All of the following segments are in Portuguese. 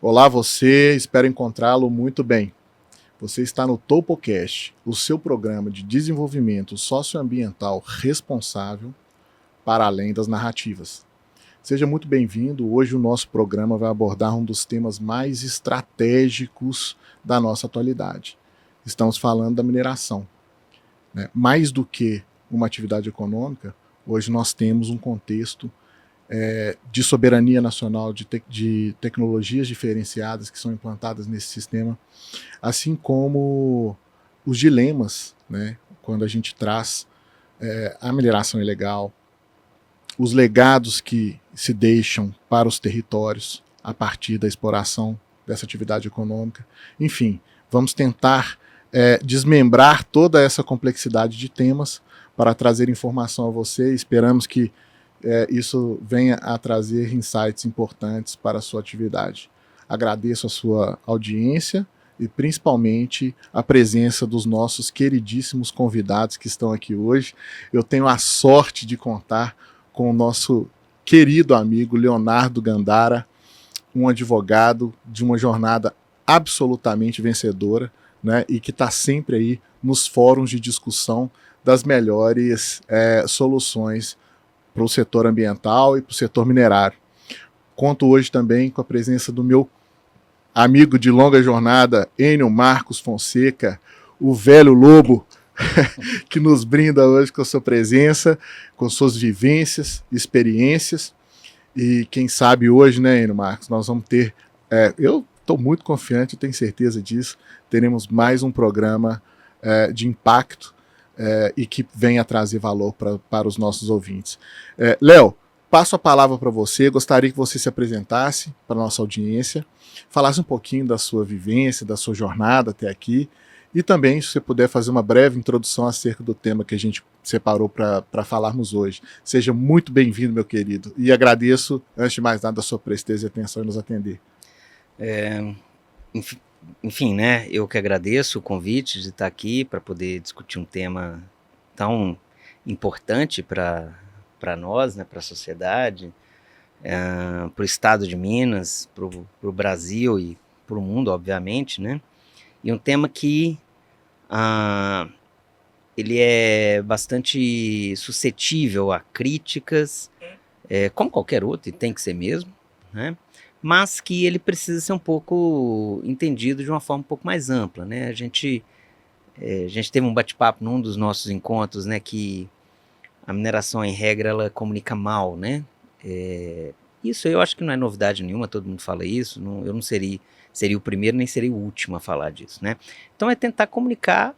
Olá você, espero encontrá-lo muito bem. Você está no TopoCast, o seu programa de desenvolvimento socioambiental responsável para além das narrativas. Seja muito bem-vindo. Hoje o nosso programa vai abordar um dos temas mais estratégicos da nossa atualidade. Estamos falando da mineração. Mais do que uma atividade econômica, hoje nós temos um contexto de soberania nacional, de tecnologias diferenciadas que são implantadas nesse sistema, assim como os dilemas, quando a gente traz a mineração ilegal, os legados que se deixam para os territórios a partir da exploração dessa atividade econômica. Enfim, vamos tentar desmembrar toda essa complexidade de temas para trazer informação a você. Esperamos que isso venha a trazer insights importantes para a sua atividade. Agradeço a sua audiência e principalmente a presença dos nossos queridíssimos convidados que estão aqui hoje. Eu tenho a sorte de contar com o nosso querido amigo Leonardo Gandara, um advogado de uma jornada absolutamente vencedora, e que está sempre aí nos fóruns de discussão das melhores soluções para o setor ambiental e para o setor minerário. Conto hoje também com a presença do meu amigo de longa jornada, Enio Marcos Fonseca, o velho lobo, que nos brinda hoje com a sua presença, com suas vivências, experiências, e quem sabe hoje, Enio Marcos, nós vamos ter, eu estou muito confiante, tenho certeza disso, teremos mais um programa de impacto e que venha trazer valor para os nossos ouvintes. Léo, passo a palavra para você, gostaria que você se apresentasse para a nossa audiência, falasse um pouquinho da sua vivência, da sua jornada até aqui, e também, se você puder fazer uma breve introdução acerca do tema que a gente separou para falarmos hoje. Seja muito bem-vindo, meu querido, e agradeço, antes de mais nada, a sua presteza e atenção em nos atender. Enfim, eu que agradeço o convite de estar aqui para poder discutir um tema tão importante para nós, para a sociedade, para o estado de Minas, para o Brasil e para o mundo, obviamente, e um tema que ele é bastante suscetível a críticas, como qualquer outro, e tem que ser mesmo, mas que ele precisa ser um pouco entendido de uma forma um pouco mais ampla, A gente teve um bate-papo num dos nossos encontros, que a mineração, em regra, ela comunica mal, Isso eu acho que não é novidade nenhuma, todo mundo fala isso, eu não seria o primeiro nem seria o último a falar disso, Então é tentar comunicar,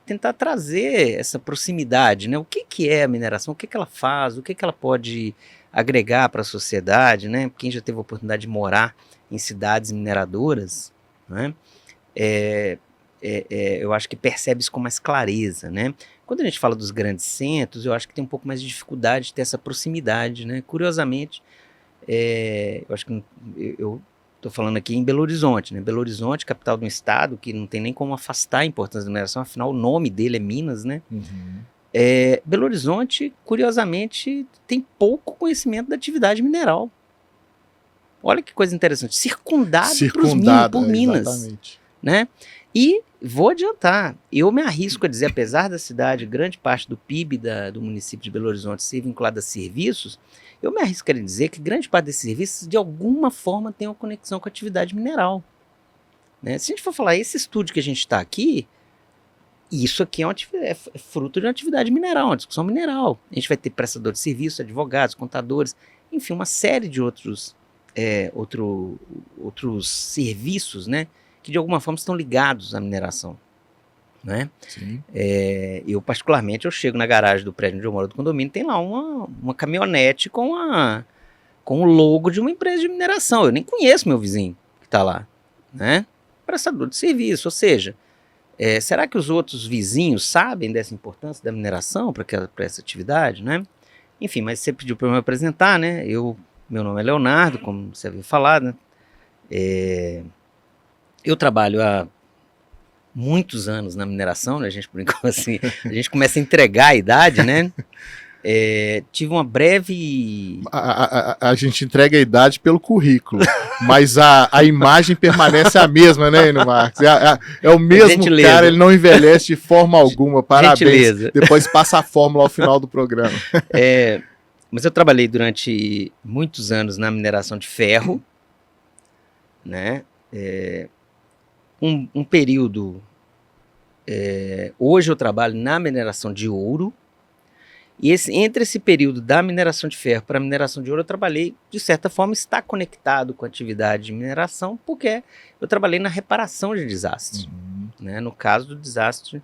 tentar trazer essa proximidade, O que é a mineração, o que ela faz, o que ela pode agregar para a sociedade, Quem já teve a oportunidade de morar em cidades mineradoras, eu acho que percebe isso com mais clareza, Quando a gente fala dos grandes centros, eu acho que tem um pouco mais de dificuldade de ter essa proximidade, Curiosamente, eu acho que eu estou falando aqui em Belo Horizonte, Belo Horizonte, capital de um estado que não tem nem como afastar a importância da mineração, afinal o nome dele é Minas, Uhum. Belo Horizonte, curiosamente, tem pouco conhecimento da atividade mineral. Olha que coisa interessante, circundado por Minas, exatamente. E vou adiantar, eu me arrisco a dizer, apesar da cidade, grande parte do PIB do município de Belo Horizonte ser vinculada a serviços, eu me arrisco a dizer que grande parte desses serviços, de alguma forma, tem uma conexão com a atividade mineral. Se a gente for falar, esse estúdio que a gente está aqui, isso aqui é fruto de uma atividade mineral, uma discussão mineral. A gente vai ter prestador de serviços, advogados, contadores, enfim, uma série de outros serviços, que de alguma forma estão ligados à mineração. Sim. Eu particularmente, eu chego na garagem do prédio onde eu moro, do condomínio, tem lá uma caminhonete com o logo de uma empresa de mineração. Eu nem conheço meu vizinho que está lá, prestador de serviço, ou seja, será que os outros vizinhos sabem dessa importância da mineração para essa atividade, Enfim, mas você pediu para eu me apresentar, meu nome é Leonardo, como você havia falado, eu trabalho há muitos anos na mineração, a gente brincou assim, a gente começa a entregar a idade, Tive uma breve... A gente entrega a idade pelo currículo, mas a imagem permanece a mesma, né, Eno Marques? É o mesmo Gentileza. cara, ele não envelhece de forma alguma. Parabéns. Gentileza. Depois passa a fórmula ao final do programa. Mas eu trabalhei durante muitos anos na mineração de ferro, né? Um período... hoje eu trabalho na mineração de ouro. E entre esse período da mineração de ferro para a mineração de ouro, eu trabalhei, de certa forma, está conectado com a atividade de mineração, porque eu trabalhei na reparação de desastres. Né? No caso do desastre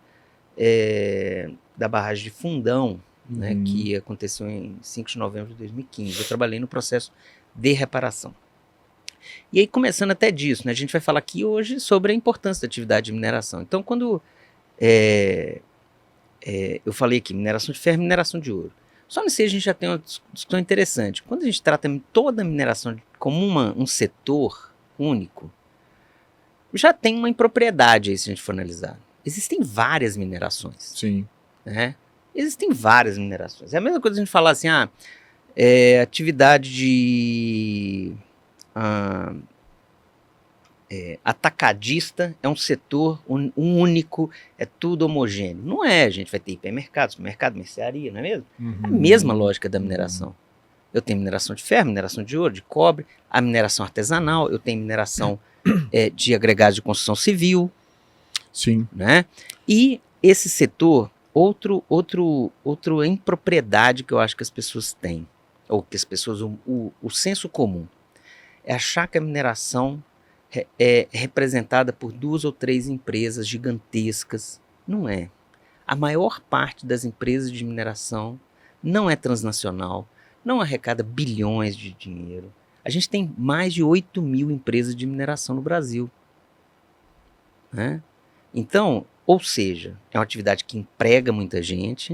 da barragem de Fundão, né, que aconteceu em 5 de novembro de 2015. Eu trabalhei no processo de reparação. E aí, começando até disso, né, a gente vai falar aqui hoje sobre a importância da atividade de mineração. Então, quando eu falei aqui, mineração de ferro e mineração de ouro. Só nisso a gente já tem uma discussão interessante. Quando a gente trata toda a mineração como um setor único, já tem uma impropriedade aí, se a gente for analisar. Existem várias minerações. Sim. Né? Existem várias minerações. É a mesma coisa a gente falar assim, atividade de... atacadista é um setor único, é tudo homogêneo. Não é, a gente vai ter hipermercado, supermercado, mercearia, não é mesmo? É a mesma lógica da mineração. Eu tenho mineração de ferro, mineração de ouro, de cobre, a mineração artesanal, eu tenho mineração de agregados de construção civil. Sim. Né? E esse setor, outra impropriedade que eu acho que as pessoas têm, ou que as pessoas, o senso comum, é achar que a mineração é representada por 2 ou 3 empresas gigantescas. Não é. A maior parte das empresas de mineração não é transnacional, não arrecada bilhões de dinheiro. A gente tem mais de 8.000 empresas de mineração no Brasil. Né? Então, ou seja, é uma atividade que emprega muita gente,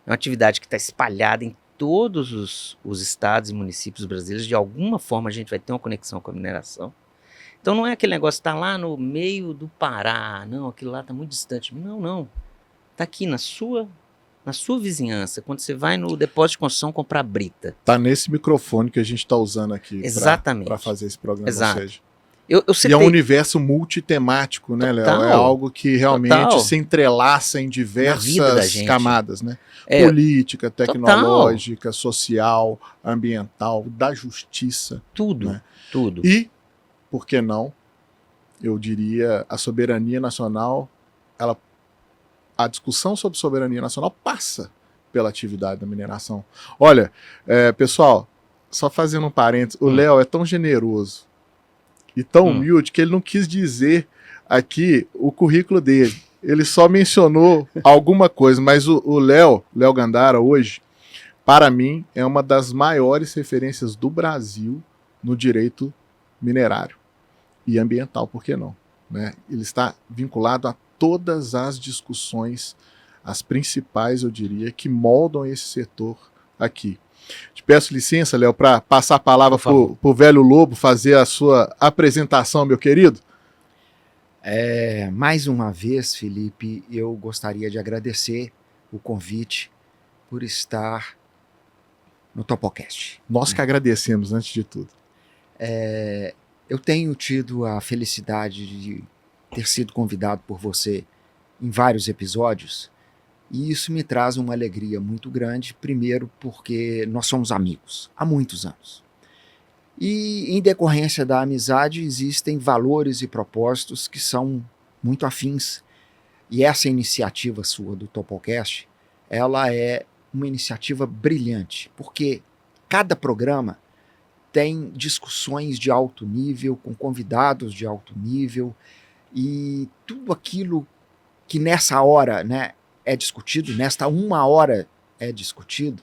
é uma atividade que está espalhada em todos os estados e municípios brasileiros. De alguma forma a gente vai ter uma conexão com a mineração. Então não é aquele negócio que está lá no meio do Pará, não, aquilo lá está muito distante. Não. Está aqui na sua vizinhança, quando você vai no depósito de construção comprar brita. Está nesse microfone que a gente está usando aqui para fazer esse programa. Exato. Ou seja, e é um universo multitemático, né, Léo? É algo que realmente se entrelaça em diversas camadas, né? Política, tecnológica, social, ambiental, da justiça. Tudo, né? Tudo. E, por que não, eu diria, a soberania nacional, a discussão sobre soberania nacional passa pela atividade da mineração. Olha, pessoal, só fazendo um parênteses, o Léo é tão generoso e tão humilde que ele não quis dizer aqui o currículo dele. Ele só mencionou alguma coisa, mas o Léo Gandara hoje, para mim, é uma das maiores referências do Brasil no direito minerário e ambiental, por que não? Né? Ele está vinculado a todas as discussões, as principais, eu diria, que moldam esse setor aqui. Te peço licença, Léo, para passar a palavra para o velho Lobo fazer a sua apresentação, meu querido. Mais uma vez, Felipe, eu gostaria de agradecer o convite por estar no Topocast. Nós que agradecemos, antes de tudo. Eu tenho tido a felicidade de ter sido convidado por você em vários episódios, e isso me traz uma alegria muito grande, primeiro porque nós somos amigos há muitos anos. E em decorrência da amizade existem valores e propósitos que são muito afins. E essa iniciativa sua do Topocast, ela é uma iniciativa brilhante, porque cada programa tem discussões de alto nível, com convidados de alto nível, e tudo aquilo que nessa hora, né, é discutido, nesta 1 hora é discutido,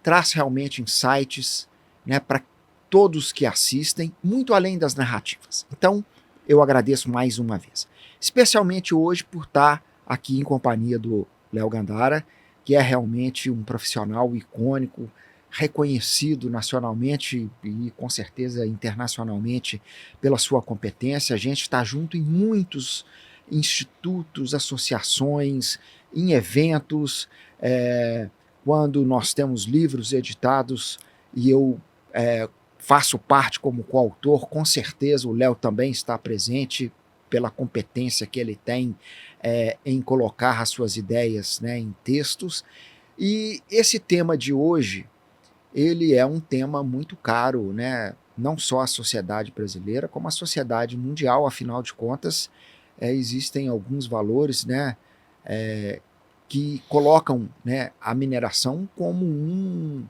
traz realmente insights, né, para todos que assistem, muito além das narrativas. Então, eu agradeço mais uma vez. Especialmente hoje por estar aqui em companhia do Léo Gandara, que é realmente um profissional icônico, reconhecido nacionalmente e com certeza internacionalmente pela sua competência. A gente está junto em muitos institutos, associações, em eventos. quando nós temos livros editados e eu faço parte como coautor, com certeza o Léo também está presente pela competência que ele tem em colocar as suas ideias, né, em textos. E esse tema de hoje, ele é um tema muito caro, né, não só à sociedade brasileira, como à sociedade mundial. Afinal de contas, existem alguns valores, né, que colocam, né, a mineração como um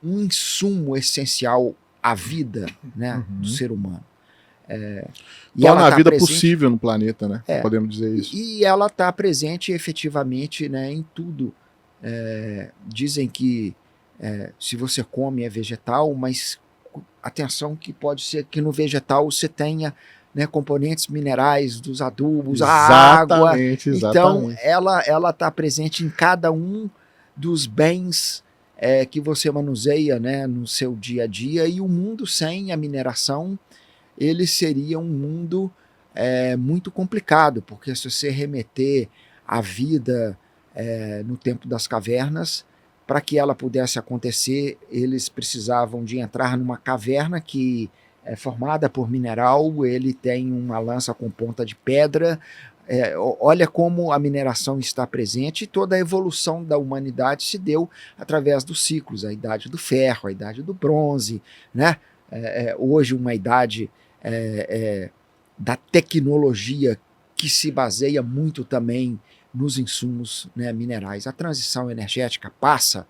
insumo essencial à vida, né, do ser humano. Torna a vida possível no planeta, né? Podemos dizer isso. E ela está presente efetivamente, né, em tudo. Dizem que se você come é vegetal, mas atenção que pode ser que no vegetal você tenha, né, componentes minerais dos adubos, a água. Então ela está presente em cada um dos bens que você manuseia, né, no seu dia a dia. E o mundo sem a mineração, ele seria um mundo muito complicado, porque se você remeter a vida no tempo das cavernas, para que ela pudesse acontecer, eles precisavam de entrar numa caverna que é formada por mineral, ele tem uma lança com ponta de pedra. Olha como a mineração está presente, e toda a evolução da humanidade se deu através dos ciclos, a idade do ferro, a idade do bronze, né? Hoje uma idade da tecnologia que se baseia muito também nos insumos, né, minerais. A transição energética passa,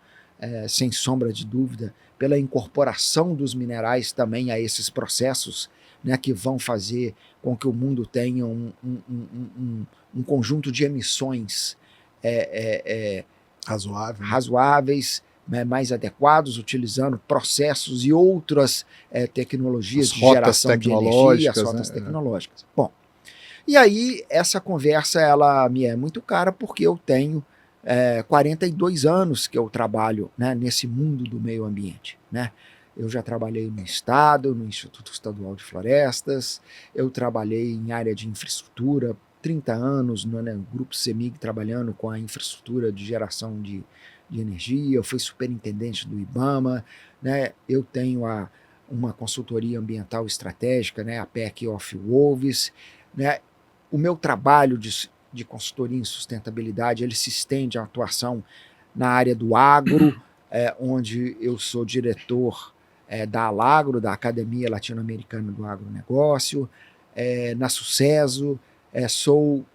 sem sombra de dúvida, pela incorporação dos minerais também a esses processos, né, que vão fazer com que o mundo tenha um conjunto de emissões razoáveis, né, mais adequados, utilizando processos e outras tecnologias de geração de energia, as rotas tecnológicas. Bom, e aí essa conversa ela me é muito cara, porque eu tenho 42 anos que eu trabalho, né, nesse mundo do meio ambiente, né? Eu já trabalhei no Estado, no Instituto Estadual de Florestas, eu trabalhei em área de infraestrutura, 30 anos no Grupo CEMIG, trabalhando com a infraestrutura de geração de energia. Eu fui superintendente do IBAMA, né? Eu tenho uma consultoria ambiental estratégica, né, a PEC of Wolves, né? O meu trabalho de consultoria em sustentabilidade, ele se estende à atuação na área do agro, onde eu sou diretor da Alagro, da Academia Latino-Americana do Agronegócio, na Sucesso, sou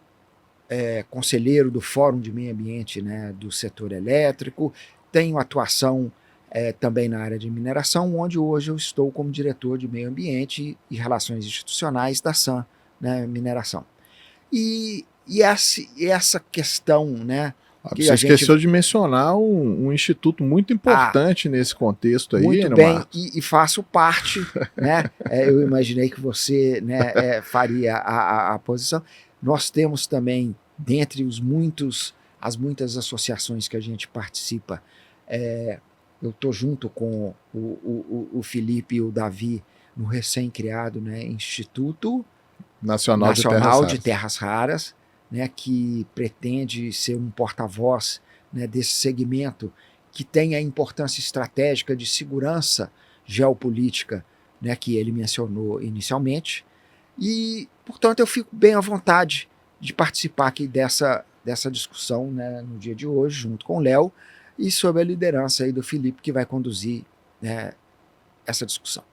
conselheiro do Fórum de Meio Ambiente, né, do setor elétrico, tenho atuação também na área de mineração, onde hoje eu estou como diretor de Meio Ambiente e Relações Institucionais da SAM, né, Mineração. E essa questão, né? Você esqueceu de mencionar um instituto muito importante nesse contexto aí, muito bem, e faço parte, né? Eu imaginei que você, né, faria a posição. Nós temos também, dentre as muitas associações que a gente participa, eu estou junto com o Felipe e o Davi no recém-criado, né, Instituto Nacional de Terras Raras, né, que pretende ser um porta-voz, né, desse segmento que tem a importância estratégica de segurança geopolítica, né, que ele mencionou inicialmente. E, portanto, eu fico bem à vontade de participar aqui dessa discussão, né, no dia de hoje, junto com o Léo, e sob a liderança aí do Felipe, que vai conduzir, né, essa discussão.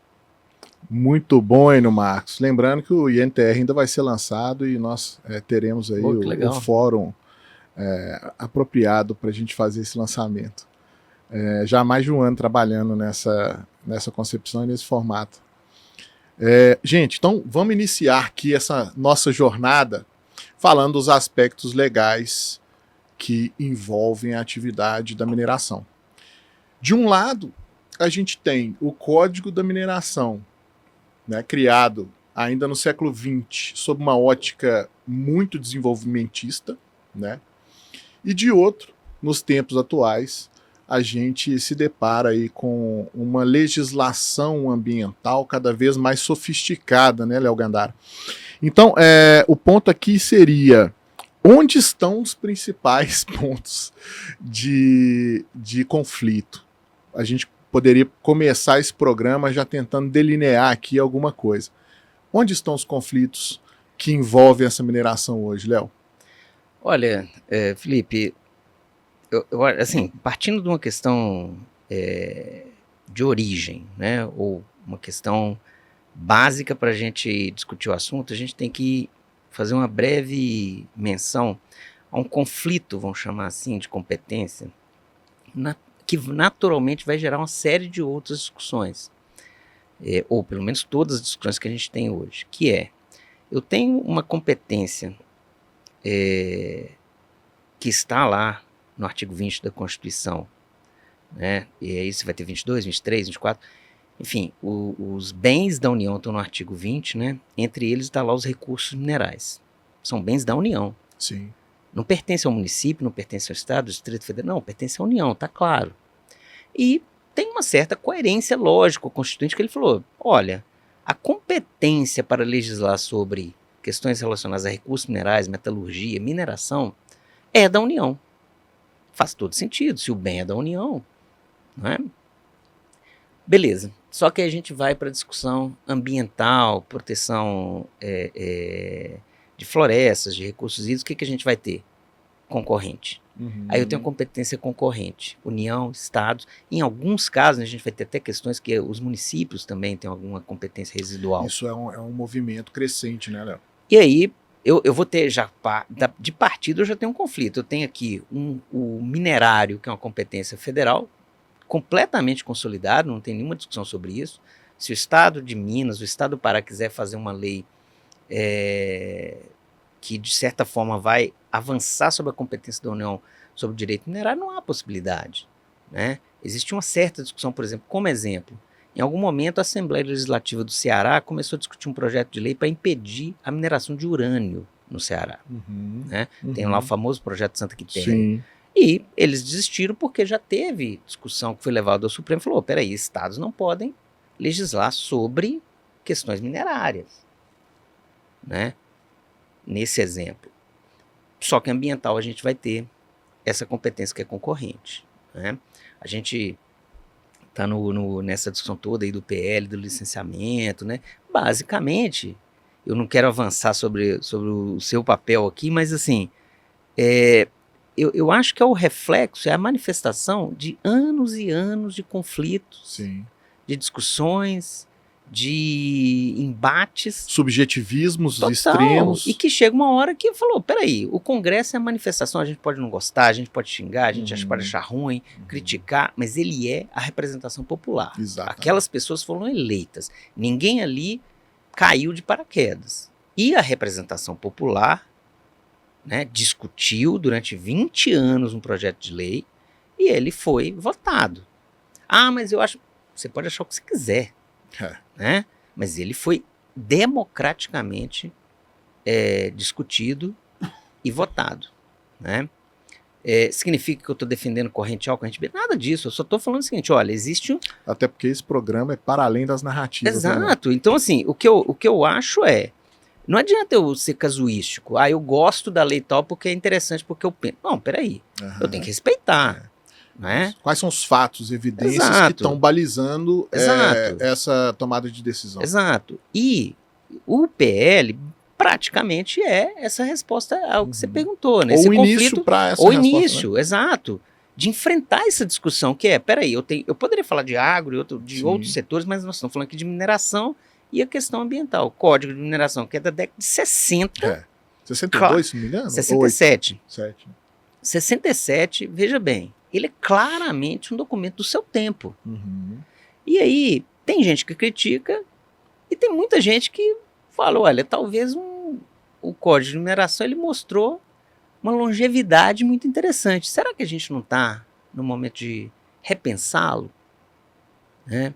Muito bom, Enio Marcos. Lembrando que o INTR ainda vai ser lançado e nós teremos aí o fórum apropriado para a gente fazer esse lançamento. Já há mais de um ano trabalhando nessa concepção e nesse formato. Gente, então vamos iniciar aqui essa nossa jornada falando dos aspectos legais que envolvem a atividade da mineração. De um lado, a gente tem o Código da Mineração, né, criado ainda no século XX, sob uma ótica muito desenvolvimentista, né? E de outro, nos tempos atuais, a gente se depara aí com uma legislação ambiental cada vez mais sofisticada, né, Léo Gandara? Então, o ponto aqui seria onde estão os principais pontos de conflito? A gente poderia começar esse programa já tentando delinear aqui alguma coisa. Onde estão os conflitos que envolvem essa mineração hoje, Léo? Olha, Felipe, assim, partindo de uma questão de origem, né, ou uma questão básica para a gente discutir o assunto, a gente tem que fazer uma breve menção a um conflito, vamos chamar assim, de competência, que naturalmente vai gerar uma série de outras discussões, ou pelo menos todas as discussões que a gente tem hoje, que é, eu tenho uma competência que está lá no artigo 20 da Constituição, né? E aí você vai ter 22, 23, 24, enfim, os bens da União estão no artigo 20, né? Entre eles está lá os recursos minerais, são bens da União. Sim. Não pertence ao município, não pertence ao Estado, ao Distrito Federal, não, pertence à União, está claro. E tem uma certa coerência lógica o Constituinte que ele falou, olha, a competência para legislar sobre questões relacionadas a recursos minerais, metalurgia, mineração, é da União. Faz todo sentido, se o bem é da União, não é? Beleza, só que a gente vai para a discussão ambiental, proteção de florestas, de recursos hídricos, o que a gente vai ter? Concorrente. Uhum. Aí eu tenho competência concorrente, União, Estados, em alguns casos a gente vai ter até questões que os municípios também têm alguma competência residual. Isso é um movimento crescente, né, Léo? E aí eu vou ter já, de partido eu já tenho um conflito, eu tenho aqui o minerário, que é uma competência federal, completamente consolidado, não tem nenhuma discussão sobre isso. Se o Estado de Minas, o Estado do Pará quiser fazer uma lei que de certa forma vai avançar sobre a competência da União sobre o direito minerário, não há possibilidade, né? Existe uma certa discussão, por exemplo, como exemplo, em algum momento a Assembleia Legislativa do Ceará começou a discutir um projeto de lei para impedir a mineração de urânio no Ceará, né? Tem lá o famoso projeto Santa Quitéria. Sim. E eles desistiram porque já teve discussão que foi levada ao Supremo e falou, peraí, estados não podem legislar sobre questões minerárias, né? Nesse exemplo. Só que ambiental a gente vai ter essa competência que é concorrente, né? A gente está nessa discussão toda aí do PL, do licenciamento, né? Basicamente, eu não quero avançar sobre o seu papel aqui, mas assim, eu acho que é o reflexo, é a manifestação de anos e anos de conflitos, Sim. de discussões, de embates. Subjetivismos Total, extremos. E que chega uma hora que falou, peraí, o Congresso é a manifestação, a gente pode não gostar, a gente pode xingar, a gente pode achar ruim, criticar, mas ele é a representação popular. Exatamente. Aquelas pessoas foram eleitas. Ninguém ali caiu de paraquedas. E a representação popular, né, discutiu durante 20 anos um projeto de lei e ele foi votado. Ah, mas eu acho... Você pode achar o que você quiser, né? Mas ele foi democraticamente discutido e votado, né? Significa que eu estou defendendo corrente A ou corrente B? Nada disso, eu só estou falando o seguinte, olha, existe um... Até porque esse programa é para além das narrativas. Exato, então assim, o que eu acho não adianta eu ser casuístico, eu gosto da lei tal porque é interessante, porque eu penso. Não, peraí, eu tenho que respeitar, né? Quais são os fatos, evidências que estão balizando essa tomada de decisão? Exato, e o PL praticamente é essa resposta ao que você perguntou, né? Ou esse o conflito, início para essa ou resposta, início, né? exato, de enfrentar essa discussão que peraí, eu poderia falar de agro e de outros setores, mas nós estamos falando aqui de mineração e a questão ambiental. O Código de Mineração, que é da década de 60. 62, se não me engano? 67. 7. 67, veja bem, ele é claramente um documento do seu tempo. Uhum. E aí, tem gente que critica e tem muita gente que fala, olha, talvez o Código de Mineração ele mostrou uma longevidade muito interessante. Será que a gente não está no momento de repensá-lo? Né?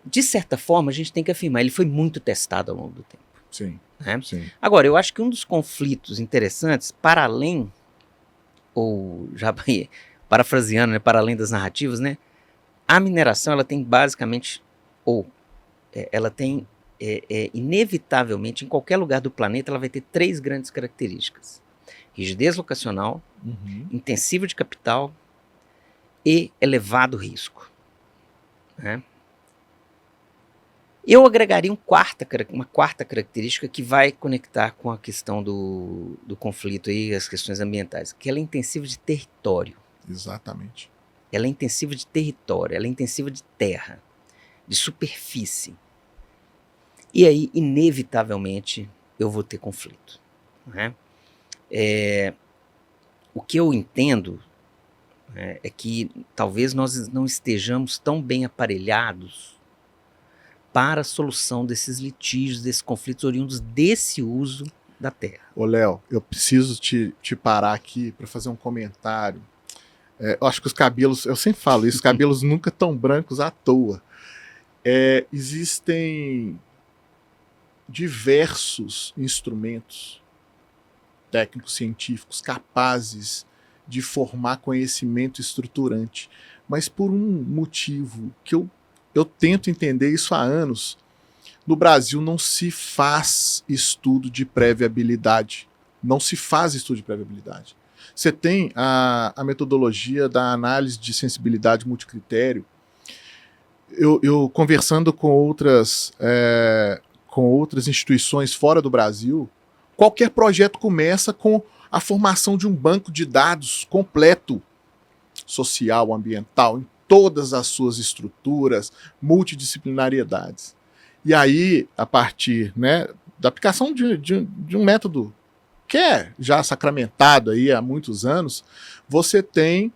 De certa forma, a gente tem que afirmar, ele foi muito testado ao longo do tempo. Sim, né? sim. Agora, eu acho que um dos conflitos interessantes, para além, ou já parafraseando, né, para além das narrativas, né, a mineração ela tem basicamente, ela tem inevitavelmente, em qualquer lugar do planeta, ela vai ter 3 grandes características: rigidez locacional, intensivo de capital e elevado risco, né? Eu agregaria uma quarta característica que vai conectar com a questão do conflito e as questões ambientais, que ela é intensiva de território. Exatamente. Ela é intensiva de território, ela é intensiva de terra, de superfície. E aí, inevitavelmente, eu vou ter conflito, né? O que eu entendo é que talvez nós não estejamos tão bem aparelhados para a solução desses litígios, desses conflitos oriundos desse uso da terra. Ô, Léo, eu preciso te parar aqui para fazer um comentário. Eu acho que os cabelos, eu sempre falo isso, os cabelos nunca tão brancos à toa. Existem diversos instrumentos técnicos, científicos, capazes de formar conhecimento estruturante, mas por um motivo que eu tento entender isso há anos, no Brasil não se faz estudo de pré-viabilidade. Não se faz estudo de pré-viabilidade. Você tem a metodologia da análise de sensibilidade multicritério. Eu conversando com outras instituições fora do Brasil, qualquer projeto começa com a formação de um banco de dados completo, social, ambiental, em todas as suas estruturas, multidisciplinariedades. E aí, a partir, né, da aplicação de um método que é já sacramentado aí há muitos anos, você tem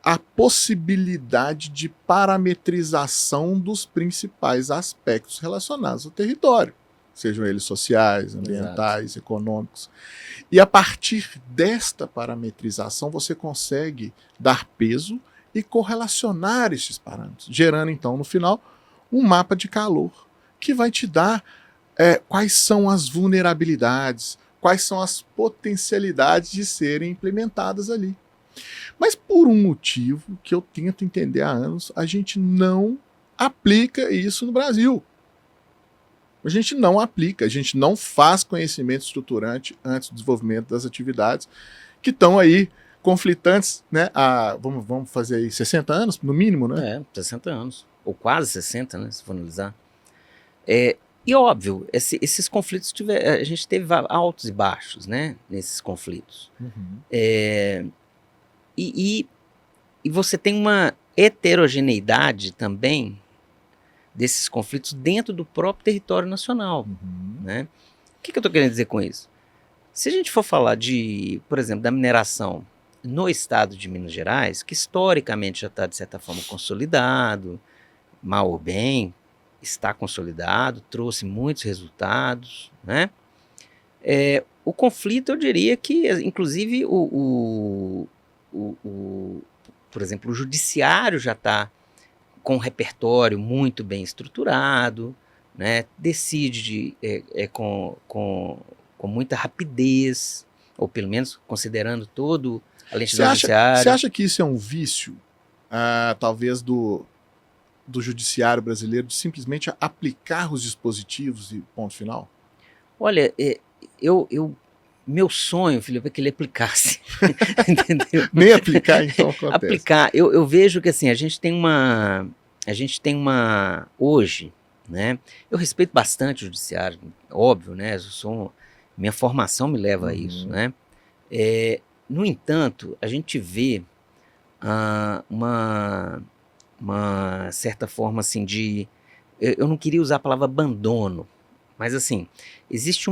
a possibilidade de parametrização dos principais aspectos relacionados ao território, sejam eles sociais, ambientais, exato, econômicos. E a partir desta parametrização você consegue dar peso e correlacionar estes parâmetros, gerando então no final um mapa de calor que vai te dar quais são as vulnerabilidades, quais são as potencialidades de serem implementadas ali. Mas por um motivo que eu tento entender há anos, a gente não aplica isso no Brasil. A gente não aplica, a gente não faz conhecimento estruturante antes do desenvolvimento das atividades que estão aí conflitantes, né? Vamos fazer aí 60 anos, no mínimo, né? 60 anos, ou quase 60, né, se for analisar. E óbvio, esses conflitos, a gente teve altos e baixos, né, nesses conflitos. E você tem uma heterogeneidade também desses conflitos dentro do próprio território nacional, né? O que eu estou querendo dizer com isso? Se a gente for falar por exemplo, da mineração no estado de Minas Gerais, que historicamente já está, de certa forma, consolidado, mal ou bem, está consolidado, trouxe muitos resultados, né? O conflito, eu diria que, inclusive, por exemplo, o judiciário já está com um repertório muito bem estruturado, né? Decide com muita rapidez, ou pelo menos considerando todo a lentidão judiciária. Você acha que isso é um vício, talvez, do judiciário brasileiro, de simplesmente aplicar os dispositivos e ponto final? Olha, meu sonho, Felipe, é que ele aplicasse. Entendeu? Nem aplicar, então, acontece. Aplicar. Eu vejo que assim, a gente tem hoje, né? Eu respeito bastante o judiciário, óbvio, né? Minha formação me leva a isso, né? No entanto, a gente vê uma certa forma assim eu não queria usar a palavra abandono, mas assim, existe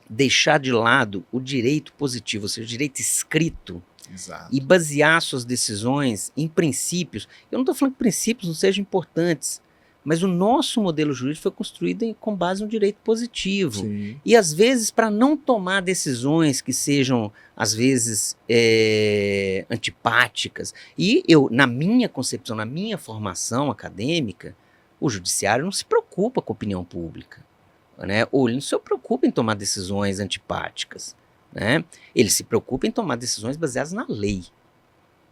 deixar de lado o direito positivo, ou seja, o direito escrito. Exato. E basear suas decisões em princípios. Eu não estou falando que princípios não sejam importantes, mas o nosso modelo jurídico foi construído com base no direito positivo. Sim. E às vezes, para não tomar decisões que sejam, às vezes, antipáticas. E na minha concepção, na minha formação acadêmica, o judiciário não se preocupa com a opinião pública, né? Ou ele não se preocupa em tomar decisões antipáticas, né? Ele se preocupa em tomar decisões baseadas na lei.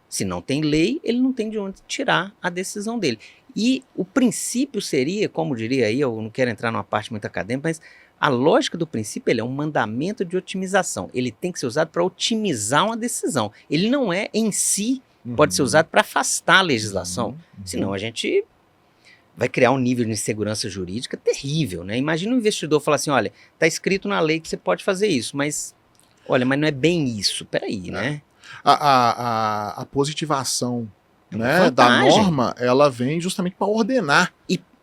Se não tem lei, ele não tem de onde tirar a decisão dele. E o princípio seria, como diria aí, eu não quero entrar numa parte muito acadêmica, mas a lógica do princípio ele é um mandamento de otimização. Ele tem que ser usado para otimizar uma decisão. Ele não é em si, pode ser usado para afastar a legislação. Senão a gente vai criar um nível de insegurança jurídica terrível, né? Imagina um investidor falar assim, olha, está escrito na lei que você pode fazer isso, mas, olha, mas não é bem isso. Peraí, né? A positivação, É uma né, da vantagem. norma, ela vem justamente para ordenar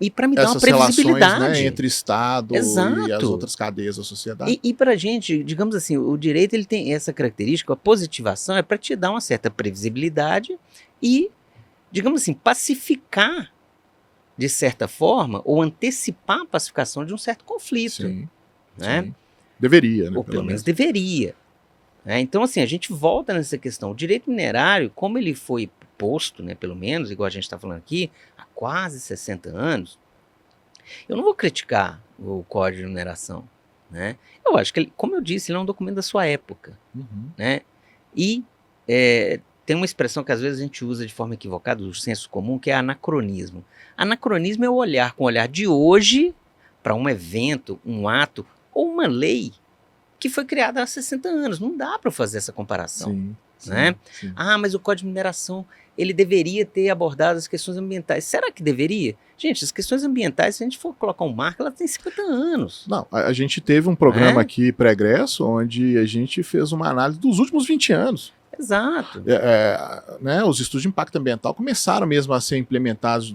E para me dar uma essas relações, previsibilidade. né, entre Estado e as Exato. outras cadeias da sociedade. E para a gente, digamos assim, o direito ele tem essa característica, a positivação é para te dar uma certa previsibilidade e, digamos assim, pacificar, de certa forma, ou antecipar a pacificação de um certo conflito. Sim, Né? sim. Deveria, né? Ou pelo menos deveria. Né? Então, assim, a gente volta nessa questão. O direito minerário, como ele foi posto, né, pelo menos, igual a gente está falando aqui, há quase 60 anos, eu não vou criticar o Código de Mineração. Né? Eu acho que, ele, como eu disse, ele é um documento da sua época. Uhum. Né? E tem uma expressão que às vezes a gente usa de forma equivocada, do senso comum, que é anacronismo. Anacronismo é o olhar com o olhar de hoje para um evento, um ato ou uma lei que foi criada há 60 anos. Não dá para fazer essa comparação. Sim, Né? sim. Ah, mas o Código de Mineração ele deveria ter abordado as questões ambientais. Será que deveria? Gente, as questões ambientais, se a gente for colocar um marco, ela tem 50 anos. Não, a gente teve um programa aqui, Pregresso, onde a gente fez uma análise dos últimos 20 anos. Exato. Né, os estudos de impacto ambiental começaram mesmo a ser implementados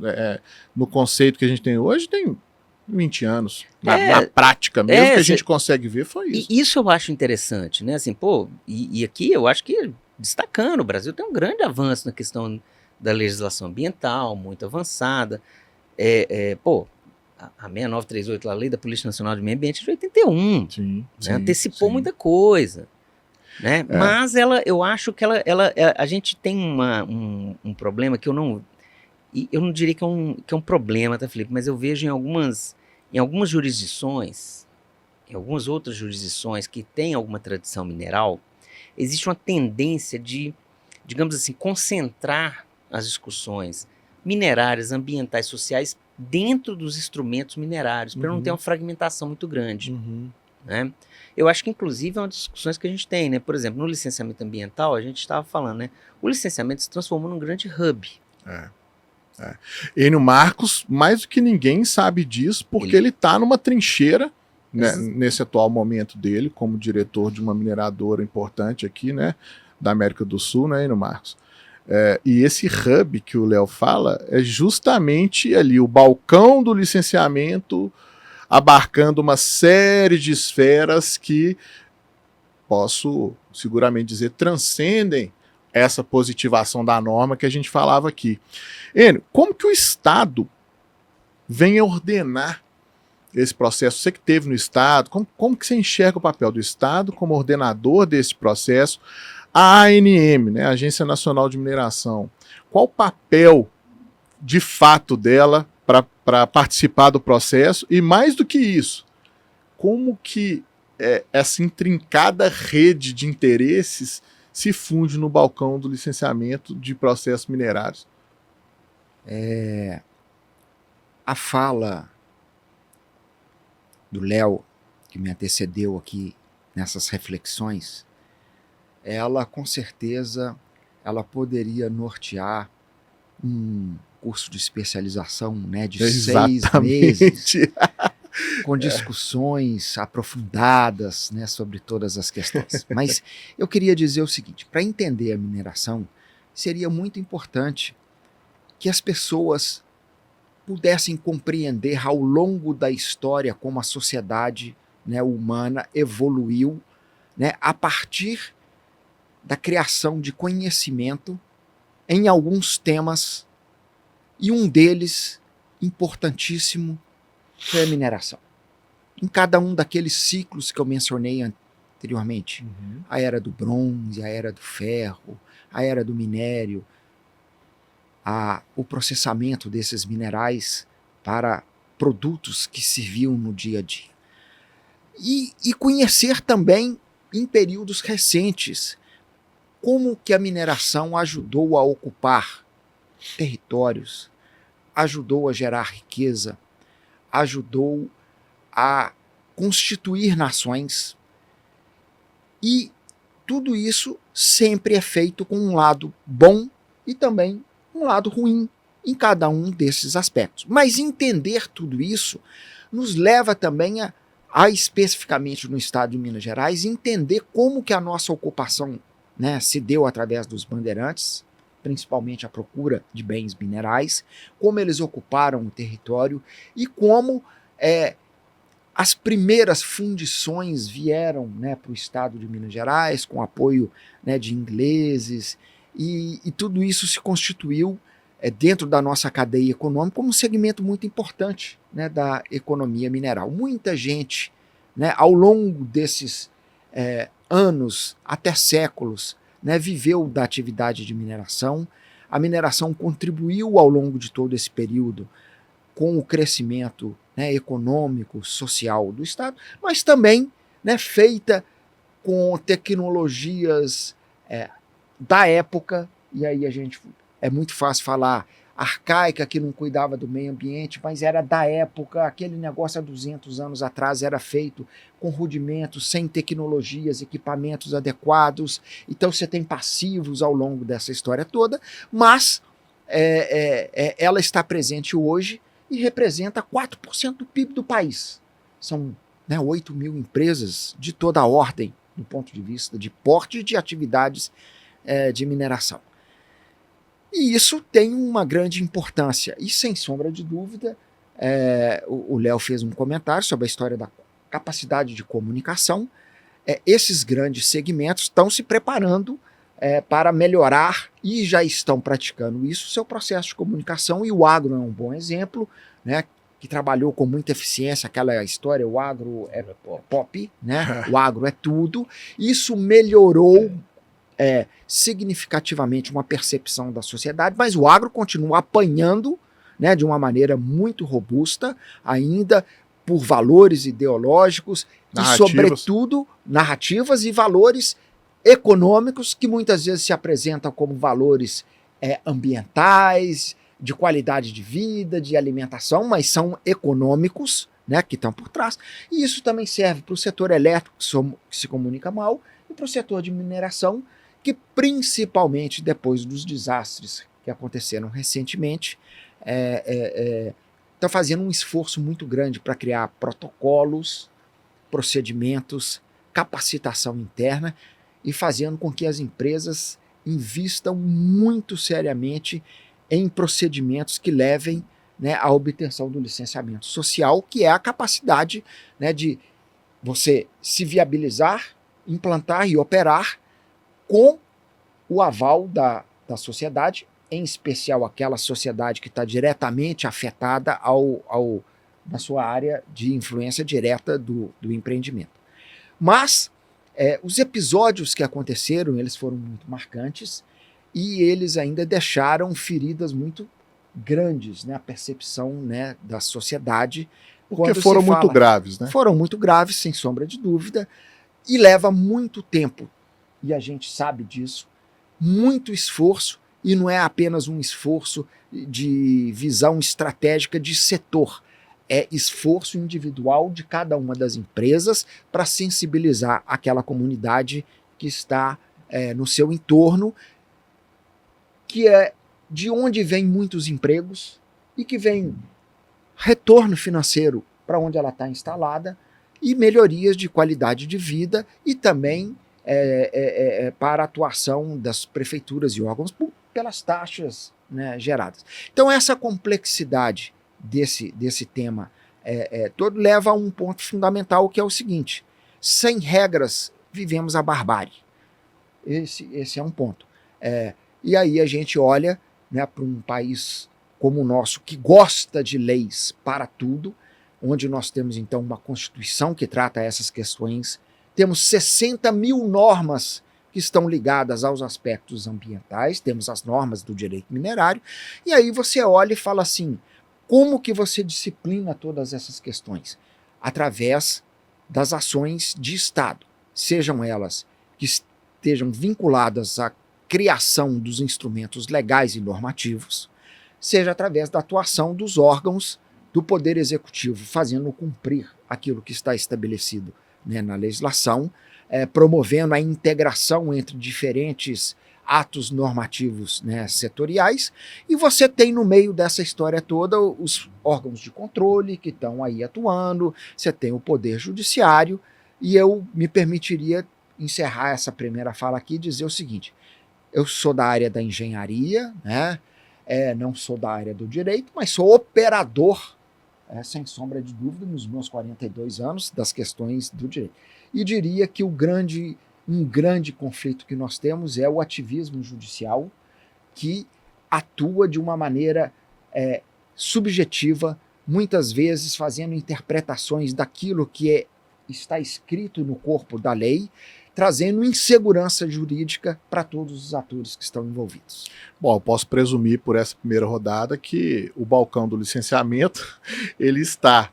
no conceito que a gente tem hoje, tem 20 anos. Na prática mesmo, que a gente consegue ver foi isso. E isso eu acho interessante, né? Assim, pô, e aqui eu acho que, destacando, o Brasil tem um grande avanço na questão da legislação ambiental, muito avançada. Pô, a 6938, a Lei da Polícia Nacional de Meio Ambiente de 81, Sim, né? Antecipou muita coisa. Né? Mas eu acho que a gente tem um problema que eu não diria que é um problema, tá, Felipe? Mas eu vejo em algumas jurisdições, em algumas outras jurisdições que têm alguma tradição mineral, existe uma tendência de, digamos assim, concentrar as discussões minerárias, ambientais, sociais dentro dos instrumentos minerários, para não ter uma fragmentação muito grande. Né? Eu acho que, inclusive, é uma das discussões que a gente tem, né? Por exemplo, no licenciamento ambiental, a gente estava falando, né? O licenciamento se transformou num grande hub. Enio Marcos, mais do que ninguém, sabe disso, porque ele está numa trincheira, né, nesse atual momento dele, como diretor de uma mineradora importante aqui, né, da América do Sul, né, Enio Marcos? E esse hub que o Léo fala é justamente ali o balcão do licenciamento, abarcando uma série de esferas que, posso seguramente dizer, transcendem essa positivação da norma que a gente falava aqui. Enio, como que o Estado vem a ordenar esse processo? Você que esteve no Estado, como que você enxerga o papel do Estado como ordenador desse processo? A ANM, né, a Agência Nacional de Mineração, qual o papel de fato dela para participar do processo? E mais do que isso, como que essa intrincada rede de interesses se funde no balcão do licenciamento de processos minerários? A fala do Léo, que me antecedeu aqui nessas reflexões, ela com certeza ela poderia nortear um curso de especialização, né, de 6 meses, com discussões aprofundadas, né, sobre todas as questões. Mas eu queria dizer o seguinte, para entender a mineração, seria muito importante que as pessoas pudessem compreender ao longo da história como a sociedade, né, humana evoluiu, né, a partir da criação de conhecimento em alguns temas, e um deles, importantíssimo, foi a mineração. Em cada um daqueles ciclos que eu mencionei anteriormente, a era do bronze, a era do ferro, a era do minério, o processamento desses minerais para produtos que serviam no dia a dia. E conhecer também, em períodos recentes, como que a mineração ajudou a ocupar territórios, ajudou a gerar riqueza, ajudou a constituir nações, e tudo isso sempre é feito com um lado bom e também um lado ruim em cada um desses aspectos. Mas entender tudo isso nos leva também a especificamente no estado de Minas Gerais, entender como que a nossa ocupação, né, se deu através dos bandeirantes, principalmente a procura de bens minerais, como eles ocuparam o território e como as primeiras fundições vieram, né, para o estado de Minas Gerais, com apoio, né, de ingleses, e tudo isso se constituiu dentro da nossa cadeia econômica como um segmento muito importante, né, da economia mineral. Muita gente, né, ao longo desses anos, até séculos, né, viveu da atividade de mineração. A mineração contribuiu ao longo de todo esse período com o crescimento, né, econômico, social do Estado, mas também, né, feita com tecnologias da época, e aí é muito fácil falar arcaica, que não cuidava do meio ambiente, mas era da época, aquele negócio há 200 anos atrás era feito com rudimentos, sem tecnologias, equipamentos adequados, então você tem passivos ao longo dessa história toda, mas ela está presente hoje e representa 4% do PIB do país. São, né, 8 mil empresas de toda a ordem, do ponto de vista de porte de atividades de mineração. E isso tem uma grande importância. E, sem sombra de dúvida, o Léo fez um comentário sobre a história da capacidade de comunicação. Esses grandes segmentos estão se preparando para melhorar, e já estão praticando isso, seu processo de comunicação, e o agro é um bom exemplo, né, que trabalhou com muita eficiência, aquela história, o agro é pop, né, o agro é tudo. Isso melhorou significativamente uma percepção da sociedade, mas o agro continua apanhando, né, de uma maneira muito robusta, ainda por valores ideológicos, e sobretudo narrativas e valores econômicos, que muitas vezes se apresentam como valores ambientais, de qualidade de vida, de alimentação, mas são econômicos, né, que estão por trás. E isso também serve para o setor elétrico, que se comunica mal, e para o setor de mineração, que principalmente depois dos desastres que aconteceram recentemente, está fazendo um esforço muito grande para criar protocolos, procedimentos, capacitação interna, e fazendo com que as empresas invistam muito seriamente em procedimentos que levem, né, à obtenção do licenciamento social, que é a capacidade, né, de você se viabilizar, implantar e operar com o aval da sociedade, em especial aquela sociedade que está diretamente afetada na sua área de influência direta do empreendimento. Mas os episódios que aconteceram, eles foram muito marcantes, e eles ainda deixaram feridas muito grandes, né, a percepção, né, da sociedade. Porque foram muito graves, né? Foram muito graves, sem sombra de dúvida, e leva muito tempo, e a gente sabe disso, muito esforço, e não é apenas um esforço de visão estratégica de setor, é esforço individual de cada uma das empresas para sensibilizar aquela comunidade que está no seu entorno, que é de onde vem muitos empregos e que vem retorno financeiro para onde ela está instalada, e melhorias de qualidade de vida, e também para a atuação das prefeituras e órgãos pelas taxas, né, geradas. Então essa complexidade desse tema todo leva a um ponto fundamental, que é o seguinte: sem regras vivemos a barbárie. Esse é um ponto. E aí a gente olha, né, para um país como o nosso, que gosta de leis para tudo, onde nós temos então uma Constituição que trata essas questões, temos 60 mil normas que estão ligadas aos aspectos ambientais, temos as normas do direito minerário, e aí você olha e fala assim: como que você disciplina todas essas questões? Através das ações de Estado, sejam elas que estejam vinculadas à criação dos instrumentos legais e normativos, seja através da atuação dos órgãos do Poder Executivo, fazendo cumprir aquilo que está estabelecido, né, na legislação, promovendo a integração entre diferentes atos normativos, né, setoriais, e você tem no meio dessa história toda os órgãos de controle que estão aí atuando, você tem o Poder Judiciário, e eu me permitiria encerrar essa primeira fala aqui e dizer o seguinte: eu sou da área da engenharia, né, não sou da área do direito, mas sou operador, sem sombra de dúvida, nos meus 42 anos, das questões do direito. E diria que um grande conflito que nós temos é o ativismo judicial, que atua de uma maneira subjetiva, muitas vezes fazendo interpretações daquilo que está escrito no corpo da lei, trazendo insegurança jurídica para todos os atores que estão envolvidos. Bom, eu posso presumir por essa primeira rodada que o balcão do licenciamento ele está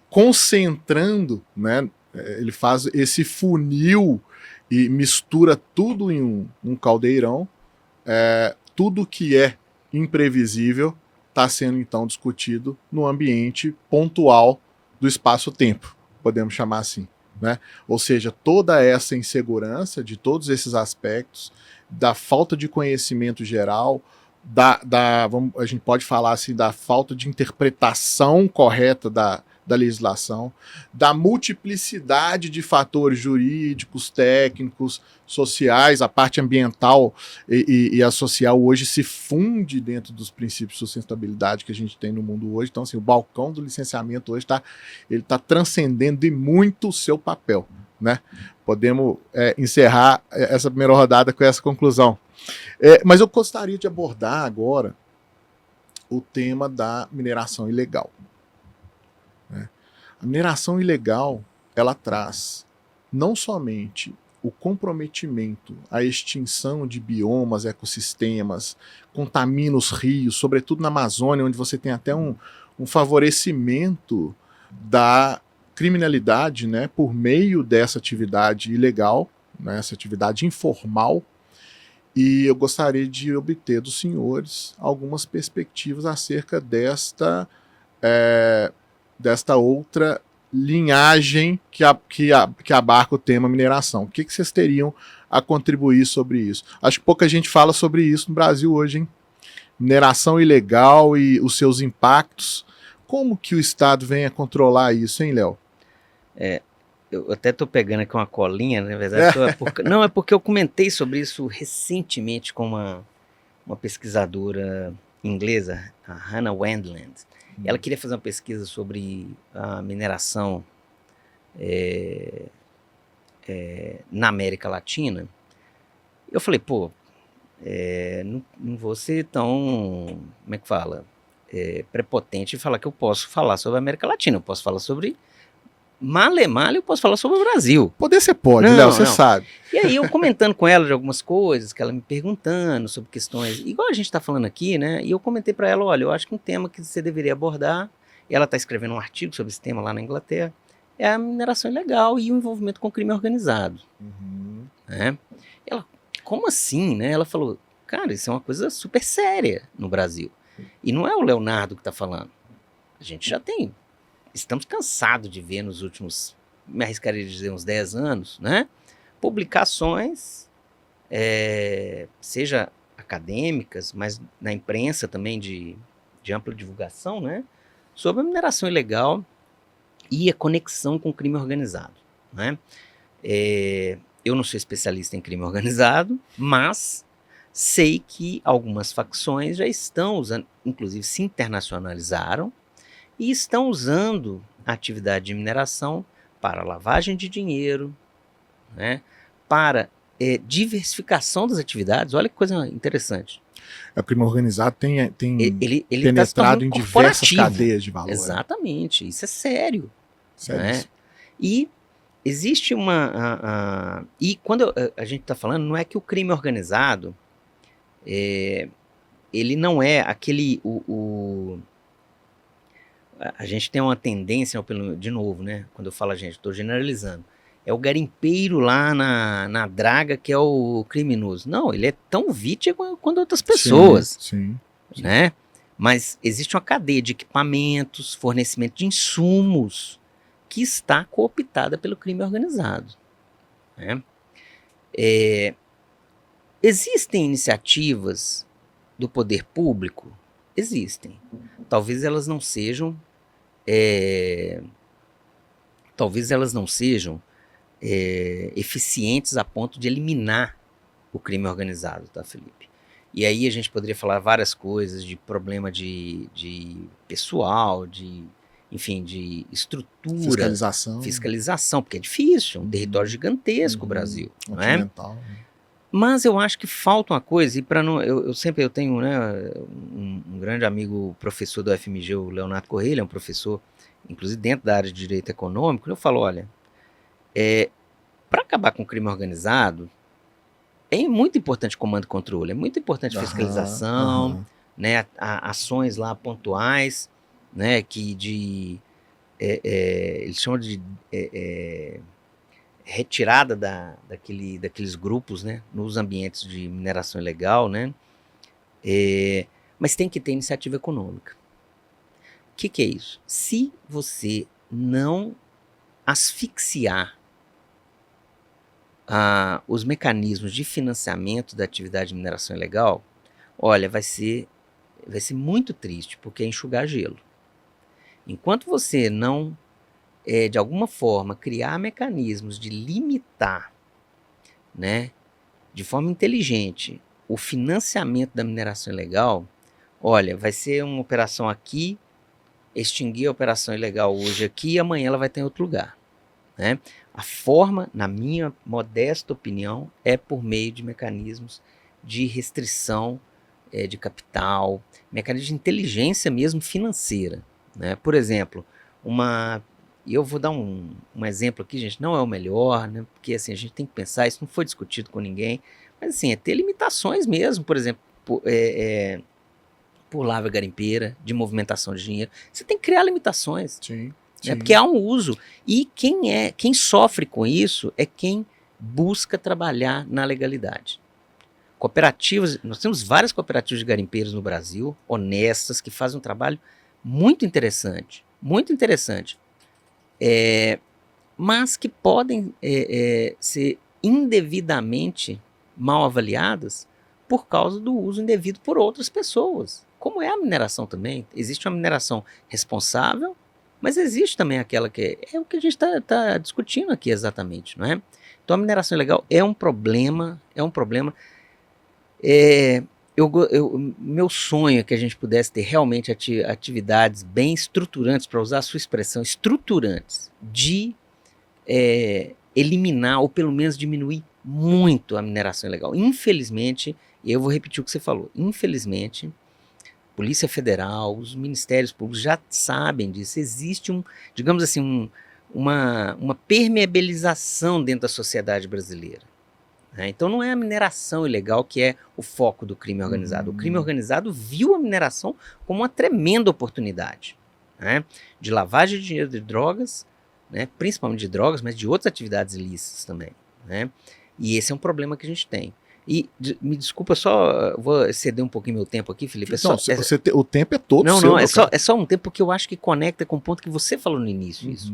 concentrando, né, ele faz esse funil e mistura tudo em um caldeirão, tudo que é imprevisível está sendo então discutido no ambiente pontual do espaço-tempo, podemos chamar assim. Né? Ou seja, toda essa insegurança de todos esses aspectos, da falta de conhecimento geral, a gente pode falar assim, da falta de interpretação correta da legislação, da multiplicidade de fatores jurídicos, técnicos, sociais, a parte ambiental e a social hoje se funde dentro dos princípios de sustentabilidade que a gente tem no mundo hoje. Então, assim, o balcão do licenciamento hoje está transcendendo e muito o seu papel. Né? Podemos encerrar essa primeira rodada com essa conclusão. Mas eu gostaria de abordar agora o tema da mineração ilegal. A mineração ilegal, ela traz não somente o comprometimento, a extinção de biomas, ecossistemas, contamina os rios, sobretudo na Amazônia, onde você tem até um favorecimento da criminalidade, né, por meio dessa atividade ilegal, né, essa atividade informal. E eu gostaria de obter dos senhores algumas perspectivas acerca desta outra linhagem que abarca o tema mineração. O que vocês teriam a contribuir sobre isso? Acho que pouca gente fala sobre isso no Brasil hoje, hein? Mineração ilegal e os seus impactos. Como que o Estado vem a controlar isso, hein, Léo? Eu até estou pegando aqui uma colinha, na verdade. Não, é porque eu comentei sobre isso recentemente com uma pesquisadora inglesa, a Hannah Wendland. Ela queria fazer uma pesquisa sobre a mineração na América Latina. Eu falei, não vou ser tão, como é que fala, prepotente e falar que eu posso falar sobre a América Latina. Eu posso falar sobre male, eu posso falar sobre o Brasil. Poder você pode, Léo, você sabe. E aí eu comentando com ela de algumas coisas, que ela me perguntando sobre questões, igual a gente está falando aqui, né? E eu comentei para ela, olha, eu acho que um tema que você deveria abordar, e ela está escrevendo um artigo sobre esse tema lá na Inglaterra, é a mineração ilegal e o envolvimento com o crime organizado. Né? Ela, como assim, né? Ela falou, cara, isso é uma coisa super séria no Brasil. E não é o Leonardo que está falando. A gente já tem... Estamos cansados de ver nos últimos, me arriscaria dizer, uns 10 anos, né? Publicações, seja acadêmicas, mas na imprensa também de ampla divulgação, né? Sobre a mineração ilegal e a conexão com o crime organizado, né? Eu não sou especialista em crime organizado, mas sei que algumas facções já estão usando, inclusive se internacionalizaram, e estão usando a atividade de mineração para lavagem de dinheiro, né, para diversificação das atividades. Olha que coisa interessante. O crime organizado tem ele penetrado em diversas cadeias de valor. Exatamente, isso é sério. Sério. Né? E existe e quando a gente está falando, não é que o crime organizado, ele não é aquele... A gente tem uma tendência, de novo, né? Quando eu falo a gente, estou generalizando. É o garimpeiro lá na draga que é o criminoso. Não, ele é tão vítima quanto outras pessoas. Sim. Né? Mas existe uma cadeia de equipamentos, fornecimento de insumos que está cooptada pelo crime organizado, né? Existem iniciativas do poder público? Existem. Talvez elas não sejam eficientes a ponto de eliminar o crime organizado, tá, Felipe? E aí a gente poderia falar várias coisas de problema de pessoal, enfim, de estrutura. Fiscalização, porque é difícil, um território gigantesco o Brasil, não é? Mas eu acho que falta uma coisa, e para não, eu tenho, né, um grande amigo, professor do UFMG, o Leonardo Correia, ele é um professor, inclusive dentro da área de direito econômico, eu falo, olha, para acabar com o crime organizado, é muito importante comando e controle, é muito importante fiscalização, né, ações lá pontuais, né, que eles chamam de retirada daqueles grupos, né, nos ambientes de mineração ilegal, né, mas tem que ter iniciativa econômica. O que é isso? Se você não asfixiar os mecanismos de financiamento da atividade de mineração ilegal, olha, vai ser muito triste, porque é enxugar gelo. Enquanto você não, de alguma forma, criar mecanismos de limitar, né, de forma inteligente, o financiamento da mineração ilegal, olha, vai ser uma operação aqui, extinguir a operação ilegal hoje aqui e amanhã ela vai estar em outro lugar, né? A forma, na minha modesta opinião, é por meio de mecanismos de restrição de capital, mecanismos de inteligência mesmo financeira, né? Por exemplo, e eu vou dar um exemplo aqui, gente, não é o melhor, né? Porque assim, a gente tem que pensar, isso não foi discutido com ninguém, mas assim, é ter limitações mesmo, por exemplo, por lavra garimpeira, de movimentação de dinheiro, você tem que criar limitações. Sim. Né? Porque há um uso. E quem sofre com isso é quem busca trabalhar na legalidade. Cooperativas, nós temos várias cooperativas de garimpeiros no Brasil, honestas, que fazem um trabalho muito interessante, mas que podem ser indevidamente mal avaliadas por causa do uso indevido por outras pessoas. Como é a mineração também. Existe uma mineração responsável, mas existe também aquela que é o que a gente está discutindo aqui exatamente, não é? Então a mineração ilegal é um problema, meu sonho é que a gente pudesse ter realmente atividades bem estruturantes, para usar a sua expressão, estruturantes, de eliminar ou pelo menos diminuir muito a mineração ilegal. Infelizmente, eu vou repetir o que você falou, infelizmente, Polícia Federal, os ministérios públicos já sabem disso. Existe digamos assim, uma permeabilização dentro da sociedade brasileira. Né? Então não é a mineração ilegal que é o foco do crime organizado. O crime organizado viu a mineração como uma tremenda oportunidade, né? De lavagem de dinheiro de drogas, né? Principalmente de drogas, mas de outras atividades ilícitas também, né? E esse é um problema que a gente tem. E me desculpa, só vou ceder um pouquinho meu tempo aqui, Felipe. O tempo é todo seu. Não, é só um tempo que eu acho que conecta com o ponto que você falou no início. Isso.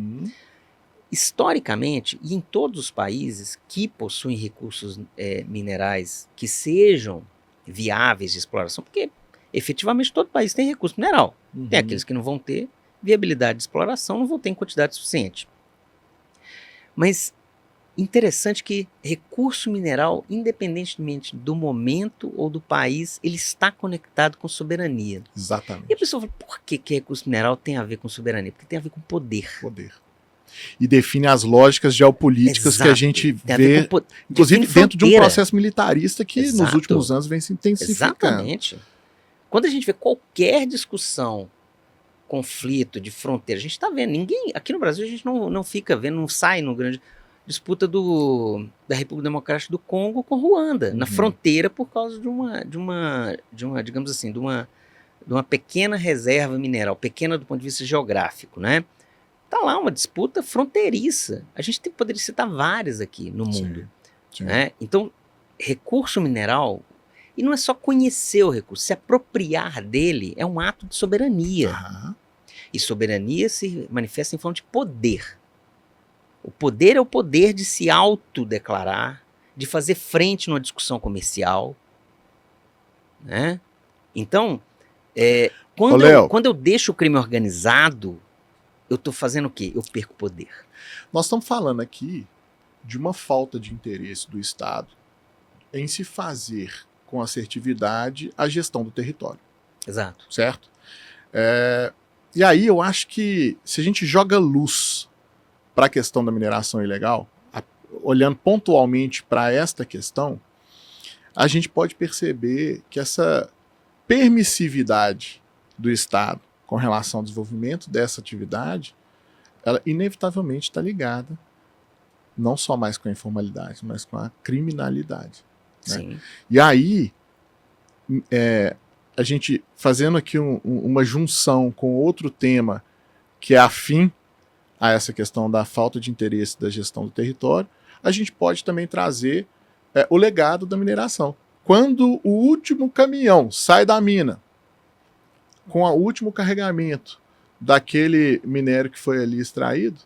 Historicamente, e em todos os países que possuem recursos minerais que sejam viáveis de exploração, porque efetivamente todo país tem recurso mineral. Tem aqueles que não vão ter viabilidade de exploração, não vão ter em quantidade suficiente. Mas interessante que recurso mineral, independentemente do momento ou do país, ele está conectado com soberania. Exatamente. E a pessoa fala, por que recurso mineral tem a ver com soberania? Porque tem a ver com poder. E define as lógicas geopolíticas que a gente vê, inclusive dentro de um processo militarista que nos últimos anos vem se intensificando. Exatamente. Quando a gente vê qualquer discussão, conflito de fronteira, a gente está vendo, aqui no Brasil a gente não fica vendo, não sai no grande... disputa da República Democrática do Congo com Ruanda, na fronteira, por causa de uma digamos assim, de uma pequena reserva mineral, pequena do ponto de vista geográfico, né? Tá lá uma disputa fronteiriça. A gente poderia citar várias aqui no mundo. Sim. Né? Então, recurso mineral, E não é só conhecer o recurso, se apropriar dele é um ato de soberania. Aham. E soberania se manifesta em forma de poder. O poder é o poder de se autodeclarar, de fazer frente numa discussão comercial, né? Então, Ô, Léo, quando eu deixo o crime organizado, eu estou fazendo o quê? Eu perco poder. nós estamos falando aqui de uma falta de interesse do Estado em se fazer com assertividade a gestão do território, Exato. certo? E aí eu acho que se a gente joga luz para a questão da mineração ilegal, olhando pontualmente para esta questão, a gente pode perceber que essa permissividade do Estado com relação ao desenvolvimento dessa atividade, ela inevitavelmente está ligada não só mais com a informalidade, mas com a criminalidade. Né? Sim. E aí, a gente fazendo aqui uma junção com outro tema que é afim a essa questão da falta de interesse da gestão do território, a gente pode também trazer o legado da mineração. Quando o último caminhão sai da mina, com o último carregamento daquele minério que foi ali extraído,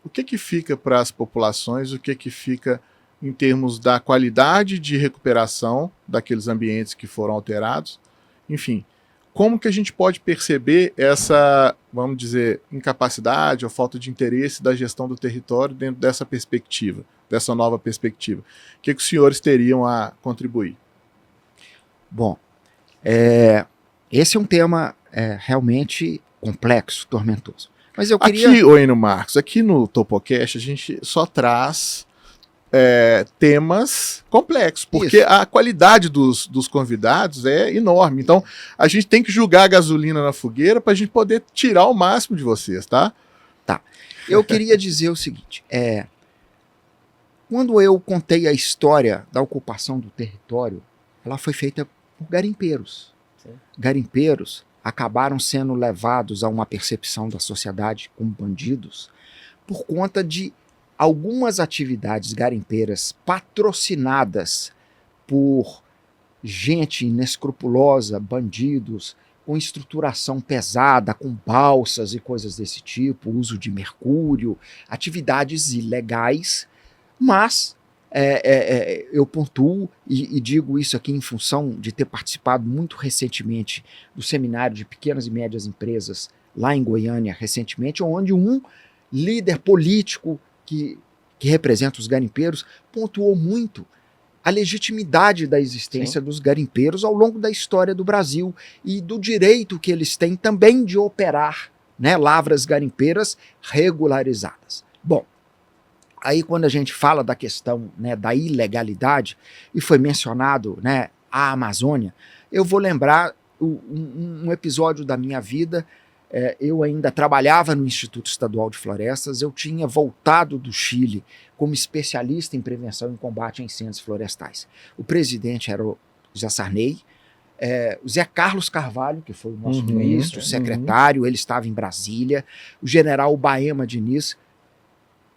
o que fica para as populações, o que fica em termos da qualidade de recuperação daqueles ambientes que foram alterados, enfim, como que a gente pode perceber essa, vamos dizer, incapacidade ou falta de interesse da gestão do território dentro dessa perspectiva, dessa nova perspectiva? O que os senhores teriam a contribuir? Bom, esse é um tema realmente complexo, tormentoso. Mas eu queria... Aqui, Oino Marcos, aqui no Topocast a gente só traz temas complexos, porque Isso. a qualidade dos convidados é enorme. Então, a gente tem que julgar a gasolina na fogueira para a gente poder tirar o máximo de vocês, tá? Tá. Eu queria dizer o seguinte, quando eu contei a história da ocupação do território, ela foi feita por garimpeiros. Sim. Garimpeiros acabaram sendo levados a uma percepção da sociedade como bandidos por conta de algumas atividades garimpeiras patrocinadas por gente inescrupulosa, bandidos, com estruturação pesada, com balsas e coisas desse tipo, uso de mercúrio, atividades ilegais, mas eu pontuo e digo isso aqui em função de ter participado muito recentemente do seminário de pequenas e médias empresas lá em Goiânia, recentemente, onde um líder político que representa os garimpeiros pontuou muito a legitimidade da existência dos garimpeiros ao longo da história do Brasil e do direito que eles têm também de operar, né, lavras garimpeiras regularizadas. Bom, aí quando a gente fala da questão, né, da ilegalidade, e foi mencionado, né, a Amazônia, eu vou lembrar um episódio da minha vida. Eu ainda trabalhava no Instituto Estadual de Florestas, eu tinha voltado do Chile como especialista em prevenção e combate a incêndios florestais. O presidente era o José Sarney, o Zé Carlos Carvalho, que foi o nosso ministro, secretário, ele estava em Brasília, o general Baema Diniz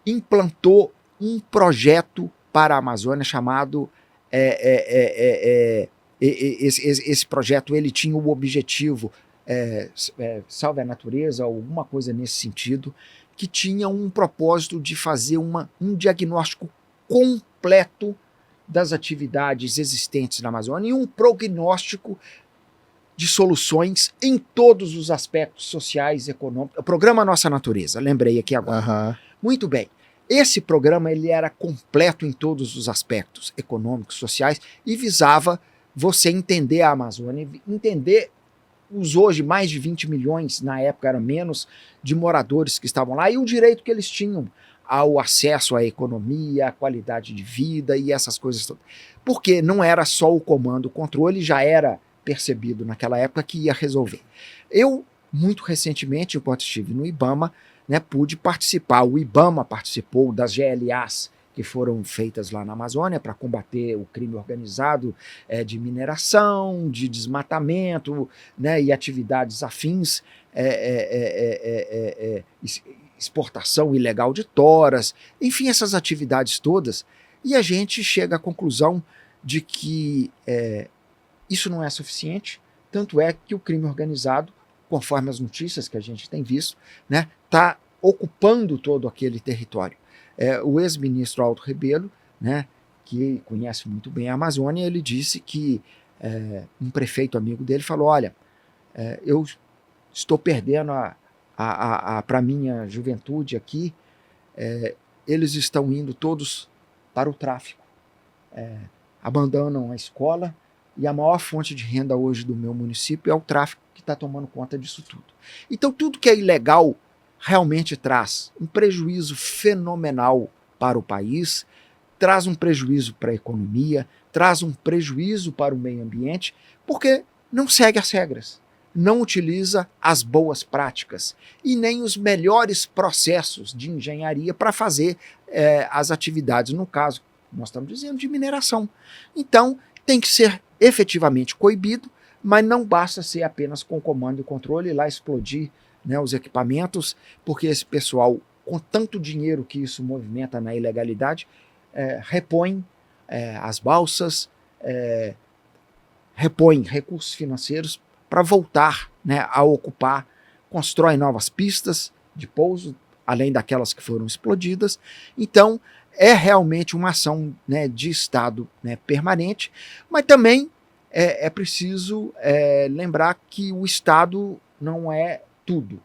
implantou um projeto para a Amazônia chamado... esse projeto ele tinha o objetivo... Salve a Natureza, alguma coisa nesse sentido, que tinha um propósito de fazer um diagnóstico completo das atividades existentes na Amazônia e um prognóstico de soluções em todos os aspectos sociais e econômicos. O programa Nossa Natureza, lembrei aqui agora. Muito bem. Esse programa ele era completo em todos os aspectos econômicos, sociais e visava você entender a Amazônia, entender os hoje mais de 20 milhões, na época era menos, de moradores que estavam lá e o direito que eles tinham ao acesso à economia, à qualidade de vida e essas coisas todas. Porque não era só o comando, o controle já era percebido naquela época que ia resolver. Eu, muito recentemente, enquanto estive no IBAMA, né, pude participar, o IBAMA participou das GLAs que foram feitas lá na Amazônia para combater o crime organizado de mineração, de desmatamento, né, e atividades afins, exportação ilegal de toras, enfim, essas atividades todas. E a gente chega à conclusão de que isso não é suficiente, tanto é que o crime organizado, conforme as notícias que a gente tem visto, né, está ocupando todo aquele território. O ex-ministro Aldo Rebelo, né, que conhece muito bem a Amazônia, ele disse que um prefeito amigo dele falou, olha, eu estou perdendo para a minha juventude aqui, eles estão indo todos para o tráfico, abandonam a escola, e a maior fonte de renda hoje do meu município é o tráfico que está tomando conta disso tudo. Então tudo que é ilegal realmente traz um prejuízo fenomenal para o país, traz um prejuízo para a economia, traz um prejuízo para o meio ambiente, porque não segue as regras, não utiliza as boas práticas e nem os melhores processos de engenharia para fazer as atividades, no caso, nós estamos dizendo de mineração. Então, tem que ser efetivamente coibido, mas não basta ser apenas com comando e controle e lá explodir, né, os equipamentos, porque esse pessoal, com tanto dinheiro que isso movimenta na ilegalidade, repõe as balsas, repõe recursos financeiros para voltar, né, a ocupar, constrói novas pistas de pouso, além daquelas que foram explodidas. Então, é realmente uma ação, né, de Estado, né, permanente, mas também é preciso lembrar que o Estado não é tudo,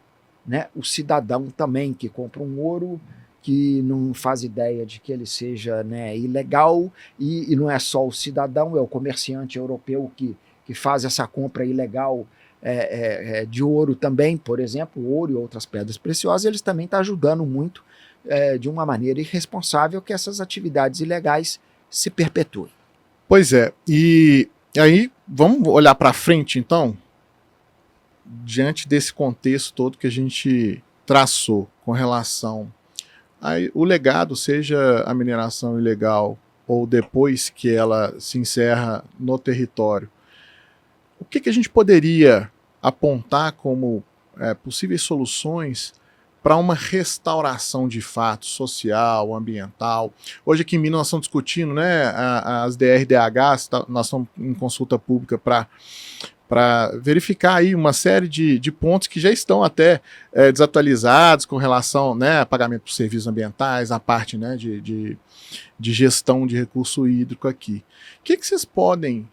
né? O cidadão também que compra um ouro, que não faz ideia de que ele seja, né, ilegal, e não é só o cidadão, é o comerciante europeu que faz essa compra ilegal de ouro também, por exemplo, ouro e outras pedras preciosas, eles também estão ajudando muito de uma maneira irresponsável que essas atividades ilegais se perpetuem. Pois é, e aí vamos olhar para frente então, diante desse contexto todo que a gente traçou com relação o legado, seja a mineração ilegal ou depois que ela se encerra no território, o que a gente poderia apontar como possíveis soluções para uma restauração de fato social, ambiental? Hoje aqui em Minas nós estamos discutindo, né, as DRDHs, nós estamos em consulta pública para verificar aí uma série de pontos que já estão até desatualizados com relação, né, a pagamento por serviços ambientais, a parte, né, de gestão de recurso hídrico aqui. O que vocês podem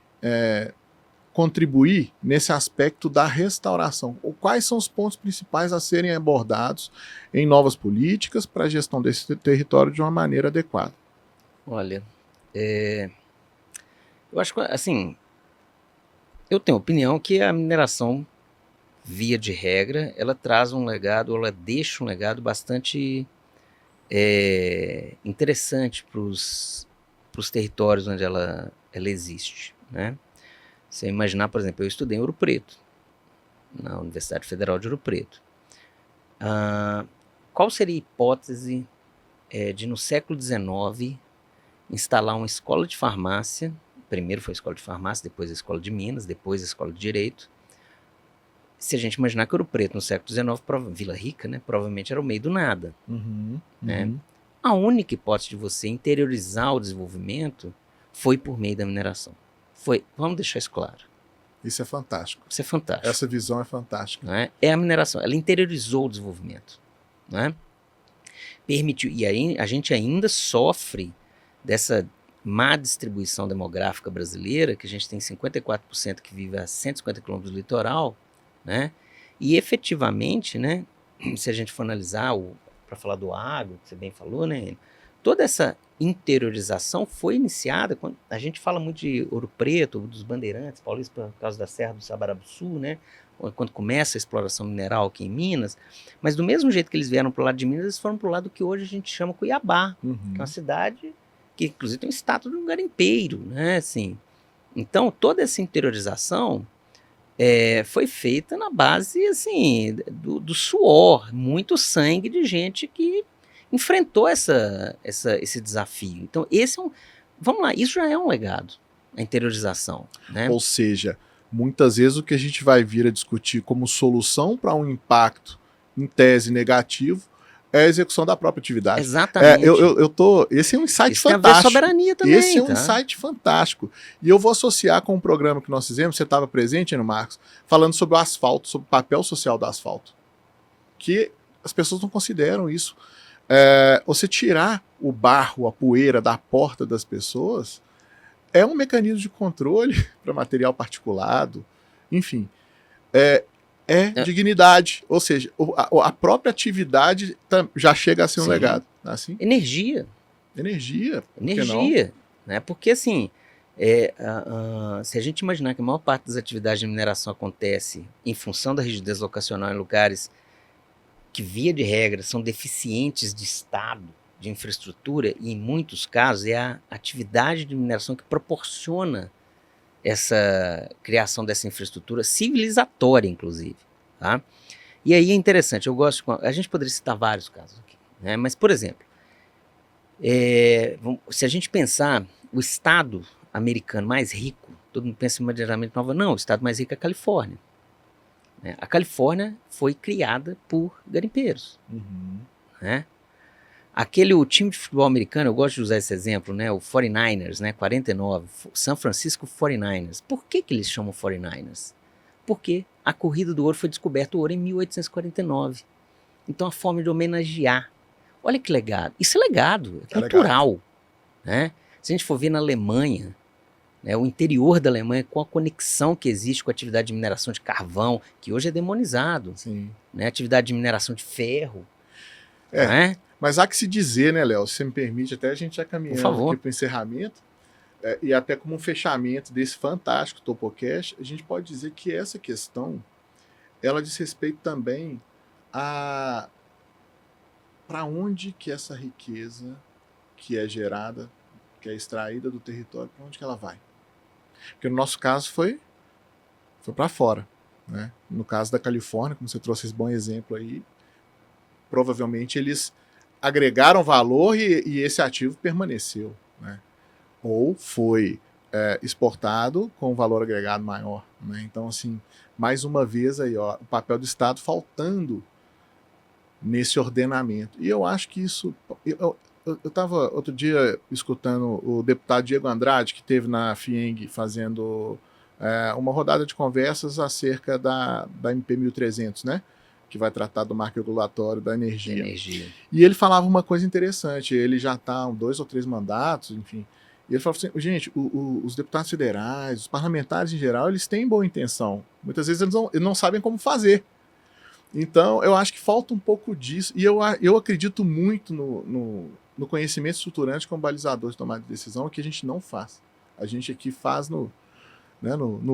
contribuir nesse aspecto da restauração? Ou quais são os pontos principais a serem abordados em novas políticas para a gestão desse território de uma maneira adequada? Olha, eu acho que, assim, eu tenho a opinião que a mineração, via de regra, ela traz um legado, ela deixa um legado bastante interessante para os territórios onde ela existe, né? Você imaginar, por exemplo, eu estudei em Ouro Preto, na Universidade Federal de Ouro Preto. Qual seria a hipótese de, no século XIX, instalar uma escola de farmácia? Primeiro foi a escola de farmácia, depois a escola de Minas, depois a escola de Direito. Se a gente imaginar que Ouro Preto, no século XIX, Vila Rica, né, provavelmente era o meio do nada. Né? A única hipótese de você interiorizar o desenvolvimento foi por meio da mineração. Vamos deixar isso claro. Isso é fantástico. Isso é fantástico. Essa visão é fantástica. Não é? É a mineração, ela interiorizou o desenvolvimento. Não é? Permitiu, e aí a gente ainda sofre dessa má distribuição demográfica brasileira, que a gente tem 54% que vive a 150 quilômetros do litoral, né? E efetivamente, né, se a gente for analisar, para falar do agro, que você bem falou, né, toda essa interiorização foi iniciada quando a gente fala muito de Ouro Preto, dos bandeirantes paulistas por causa da Serra do Sabarabuçu, né, quando começa a exploração mineral aqui em Minas, mas do mesmo jeito que eles vieram para o lado de Minas, eles foram para o lado que hoje a gente chama Cuiabá, que é uma cidade que inclusive tem um status de um garimpeiro, né, assim. Então toda essa interiorização foi feita na base, assim, do suor, muito sangue de gente que enfrentou esse desafio. Então, vamos lá, isso já é um legado, a interiorização, né? Ou seja, muitas vezes o que a gente vai vir a discutir como solução para um impacto, em tese, negativo, é a execução da própria atividade. Exatamente. Esse é um insight Isso tem a ver com fantástico. soberania também. Esse é um tá? insight fantástico. E eu vou associar com um programa que nós fizemos, você estava presente, né, Marcos, falando sobre o asfalto, sobre o papel social do asfalto. Que as pessoas não consideram isso. Você tirar o barro, a poeira da porta das pessoas é um mecanismo de controle para material particulado, enfim. Dignidade, ou seja, a própria atividade já chega a ser um Sim. legado. Assim? Energia. Por que não? Né? Porque assim, se a gente imaginar que a maior parte das atividades de mineração acontece em função da rigidez locacional em lugares que, via de regra, são deficientes de estado, de infraestrutura, e em muitos casos é a atividade de mineração que proporciona essa criação dessa infraestrutura civilizatória, inclusive. Tá? E aí é interessante, a gente poderia citar vários casos aqui, né? Mas, por exemplo, se a gente pensar o estado americano mais rico, todo mundo pensa imediatamente, não, o estado mais rico é a Califórnia. Né? A Califórnia foi criada por garimpeiros. Uhum. Né? O time de futebol americano, eu gosto de usar esse exemplo, né? O 49ers, né? 49, San Francisco 49ers. Por que eles chamam 49ers? Porque a corrida do ouro foi descoberta o ouro em 1849. Então a forma de homenagear. Olha que legado. Isso é legado, é cultural. Né? Se a gente for ver na Alemanha, né, o interior da Alemanha, com a conexão que existe com a atividade de mineração de carvão, que hoje é demonizado. Sim. Né? Atividade de mineração de ferro. Né? Mas há que se dizer, né, Léo, se você me permite, até a gente já caminhando aqui para o encerramento, e até como um fechamento desse fantástico TopoCast, a gente pode dizer que essa questão, ela diz respeito também a para onde que essa riqueza que é gerada, que é extraída do território, para onde que ela vai? Porque no nosso caso foi para fora. Né? No caso da Califórnia, como você trouxe esse bom exemplo aí, provavelmente eles agregaram valor e esse ativo permaneceu. Né? Ou foi exportado com um valor agregado maior. Né? Então, assim, mais uma vez aí, ó, o papel do Estado faltando nesse ordenamento. E eu acho que isso... Eu estava outro dia escutando o deputado Diego Andrade, que esteve na FIENG fazendo uma rodada de conversas acerca da MP 1300, né? Que vai tratar do marco regulatório da energia. E ele falava uma coisa interessante, ele já está há 2 ou 3 mandatos, enfim, e ele falava assim, gente, os deputados federais, os parlamentares em geral, eles têm boa intenção, muitas vezes eles não sabem como fazer. Então, eu acho que falta um pouco disso, e eu acredito muito no conhecimento estruturante como balizador de tomada de decisão, que a gente não faz. A gente aqui faz no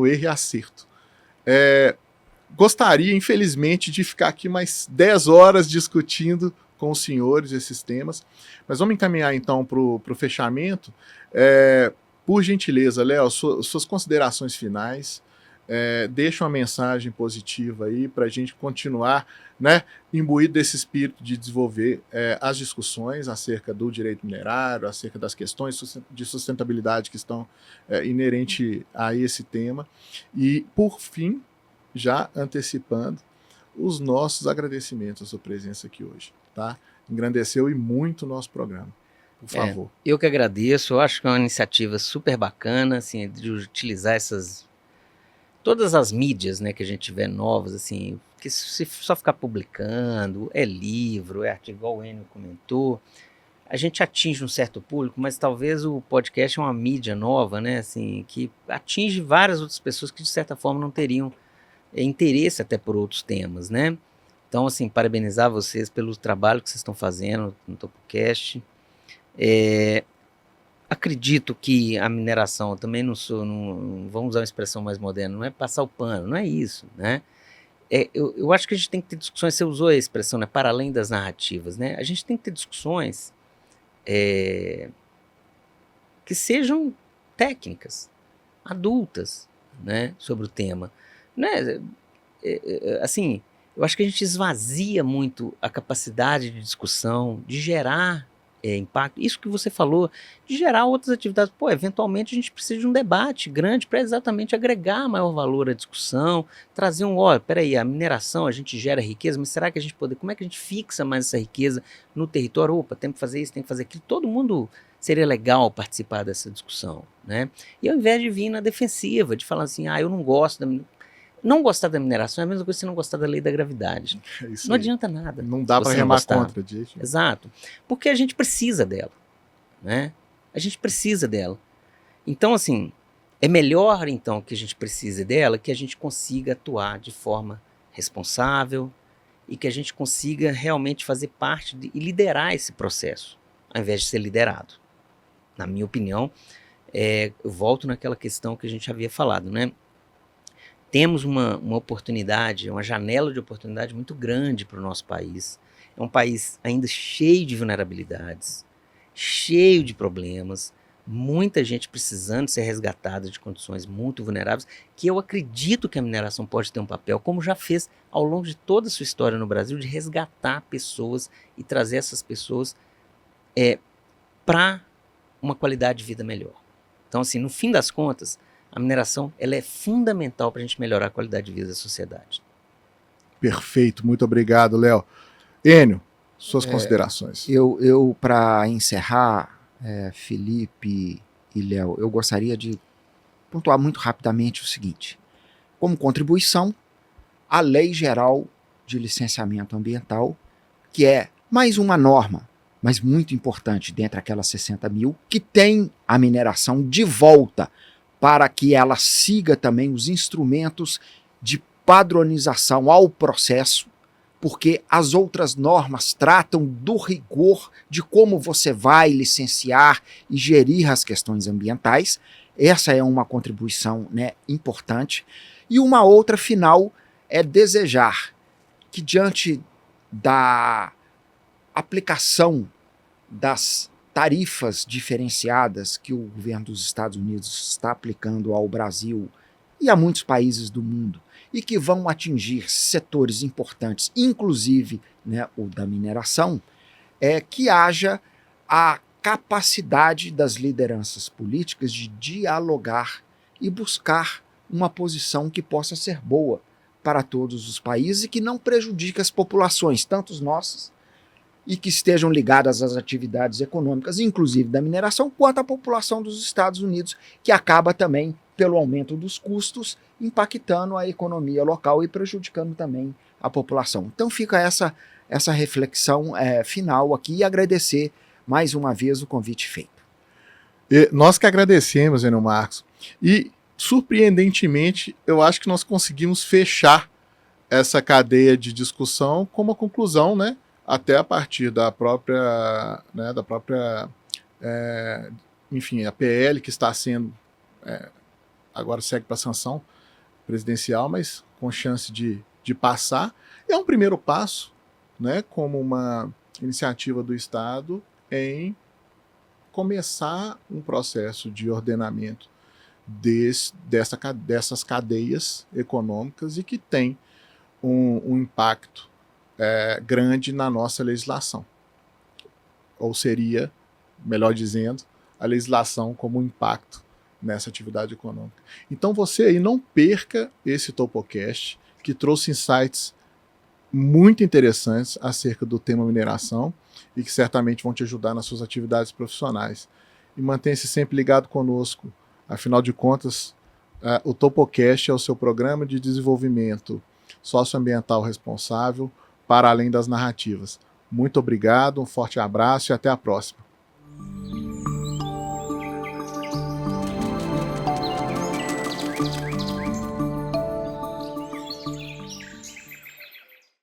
erro e acerto. Gostaria, infelizmente, de ficar aqui mais 10 horas discutindo com os senhores esses temas, mas vamos encaminhar então para o fechamento. Por gentileza, Léo, suas considerações finais, deixa uma mensagem positiva aí para a gente continuar, né, imbuído desse espírito de desenvolver as discussões acerca do direito minerário, acerca das questões de sustentabilidade que estão inerentes a esse tema. E, por fim, já antecipando os nossos agradecimentos à sua presença aqui hoje, tá? Engrandeceu e muito o nosso programa, por favor. Eu que agradeço, eu acho que é uma iniciativa super bacana, assim, de utilizar todas as mídias, né, que a gente tiver novas, assim, que se só ficar publicando, é livro, é artigo, igual o Enio comentou, a gente atinge um certo público, mas talvez o podcast é uma mídia nova, né, assim, que atinge várias outras pessoas que de certa forma não teriam interesse até por outros temas, né? Então, assim, parabenizar vocês pelo trabalho que vocês estão fazendo no TopoCast. Acredito que a mineração, também não vamos usar uma expressão mais moderna, não é passar o pano, não é isso, né? Eu acho que a gente tem que ter discussões, você usou a expressão, né, para além das narrativas, né? A gente tem que ter discussões que sejam técnicas, adultas, né, sobre o tema. Né? Eu acho que a gente esvazia muito a capacidade de discussão, de gerar impacto. Isso que você falou, de gerar outras atividades. Pô, eventualmente a gente precisa de um debate grande para exatamente agregar maior valor à discussão, trazer peraí, a mineração, a gente gera riqueza, mas será que a gente como é que a gente fixa mais essa riqueza no território? Opa, tem que fazer isso, tem que fazer aquilo. Todo mundo seria legal participar dessa discussão, né? E ao invés de vir na defensiva, de falar assim, eu não gosto Não gostar da mineração é a mesma coisa que você não gostar da lei da gravidade. Não adianta nada. Não dá para remar contra disso. Exato. Porque a gente precisa dela, né? A gente precisa dela. Então, assim, é melhor, então, que a gente precise dela, que a gente consiga atuar de forma responsável e que a gente consiga realmente fazer parte e liderar esse processo, ao invés de ser liderado. Na minha opinião, eu volto naquela questão que a gente havia falado, né? Temos uma oportunidade, uma janela de oportunidade muito grande para o nosso país. É um país ainda cheio de vulnerabilidades, cheio de problemas, muita gente precisando ser resgatada de condições muito vulneráveis, que eu acredito que a mineração pode ter um papel, como já fez ao longo de toda a sua história no Brasil, de resgatar pessoas e trazer essas pessoas para uma qualidade de vida melhor. Então, assim, no fim das contas, a mineração ela é fundamental para a gente melhorar a qualidade de vida da sociedade. Perfeito, muito obrigado, Léo. Enio, suas considerações. Eu para encerrar, Felipe e Léo, eu gostaria de pontuar muito rapidamente o seguinte. Como contribuição, a Lei Geral de Licenciamento Ambiental, que é mais uma norma, mas muito importante dentre aquelas 60 mil, que tem a mineração de volta para que ela siga também os instrumentos de padronização ao processo, porque as outras normas tratam do rigor de como você vai licenciar e gerir as questões ambientais. Essa é uma contribuição, né, importante. E uma outra final é desejar que, diante da aplicação das tarifas diferenciadas que o governo dos Estados Unidos está aplicando ao Brasil e a muitos países do mundo, e que vão atingir setores importantes, inclusive, né, o da mineração, que haja a capacidade das lideranças políticas de dialogar e buscar uma posição que possa ser boa para todos os países e que não prejudique as populações, tanto as nossas, e que estejam ligadas às atividades econômicas, inclusive da mineração, quanto à população dos Estados Unidos, que acaba também, pelo aumento dos custos, impactando a economia local e prejudicando também a população. Então fica essa reflexão final aqui e agradecer mais uma vez o convite feito. Nós que agradecemos, Enio Marcos, e surpreendentemente eu acho que nós conseguimos fechar essa cadeia de discussão com uma conclusão, né? Até a partir da própria, enfim, a PL que está sendo, agora segue para a sanção presidencial, mas com chance de passar. É um primeiro passo, né, como uma iniciativa do Estado em começar um processo de ordenamento dessas cadeias econômicas e que tem um impacto grande na nossa legislação. Ou seria, melhor dizendo, a legislação como um impacto nessa atividade econômica. Então você aí não perca esse TopoCast, que trouxe insights muito interessantes acerca do tema mineração e que certamente vão te ajudar nas suas atividades profissionais. E mantenha-se sempre ligado conosco. Afinal de contas, o TopoCast é o seu programa de desenvolvimento socioambiental responsável para além das narrativas. Muito obrigado, um forte abraço e até a próxima.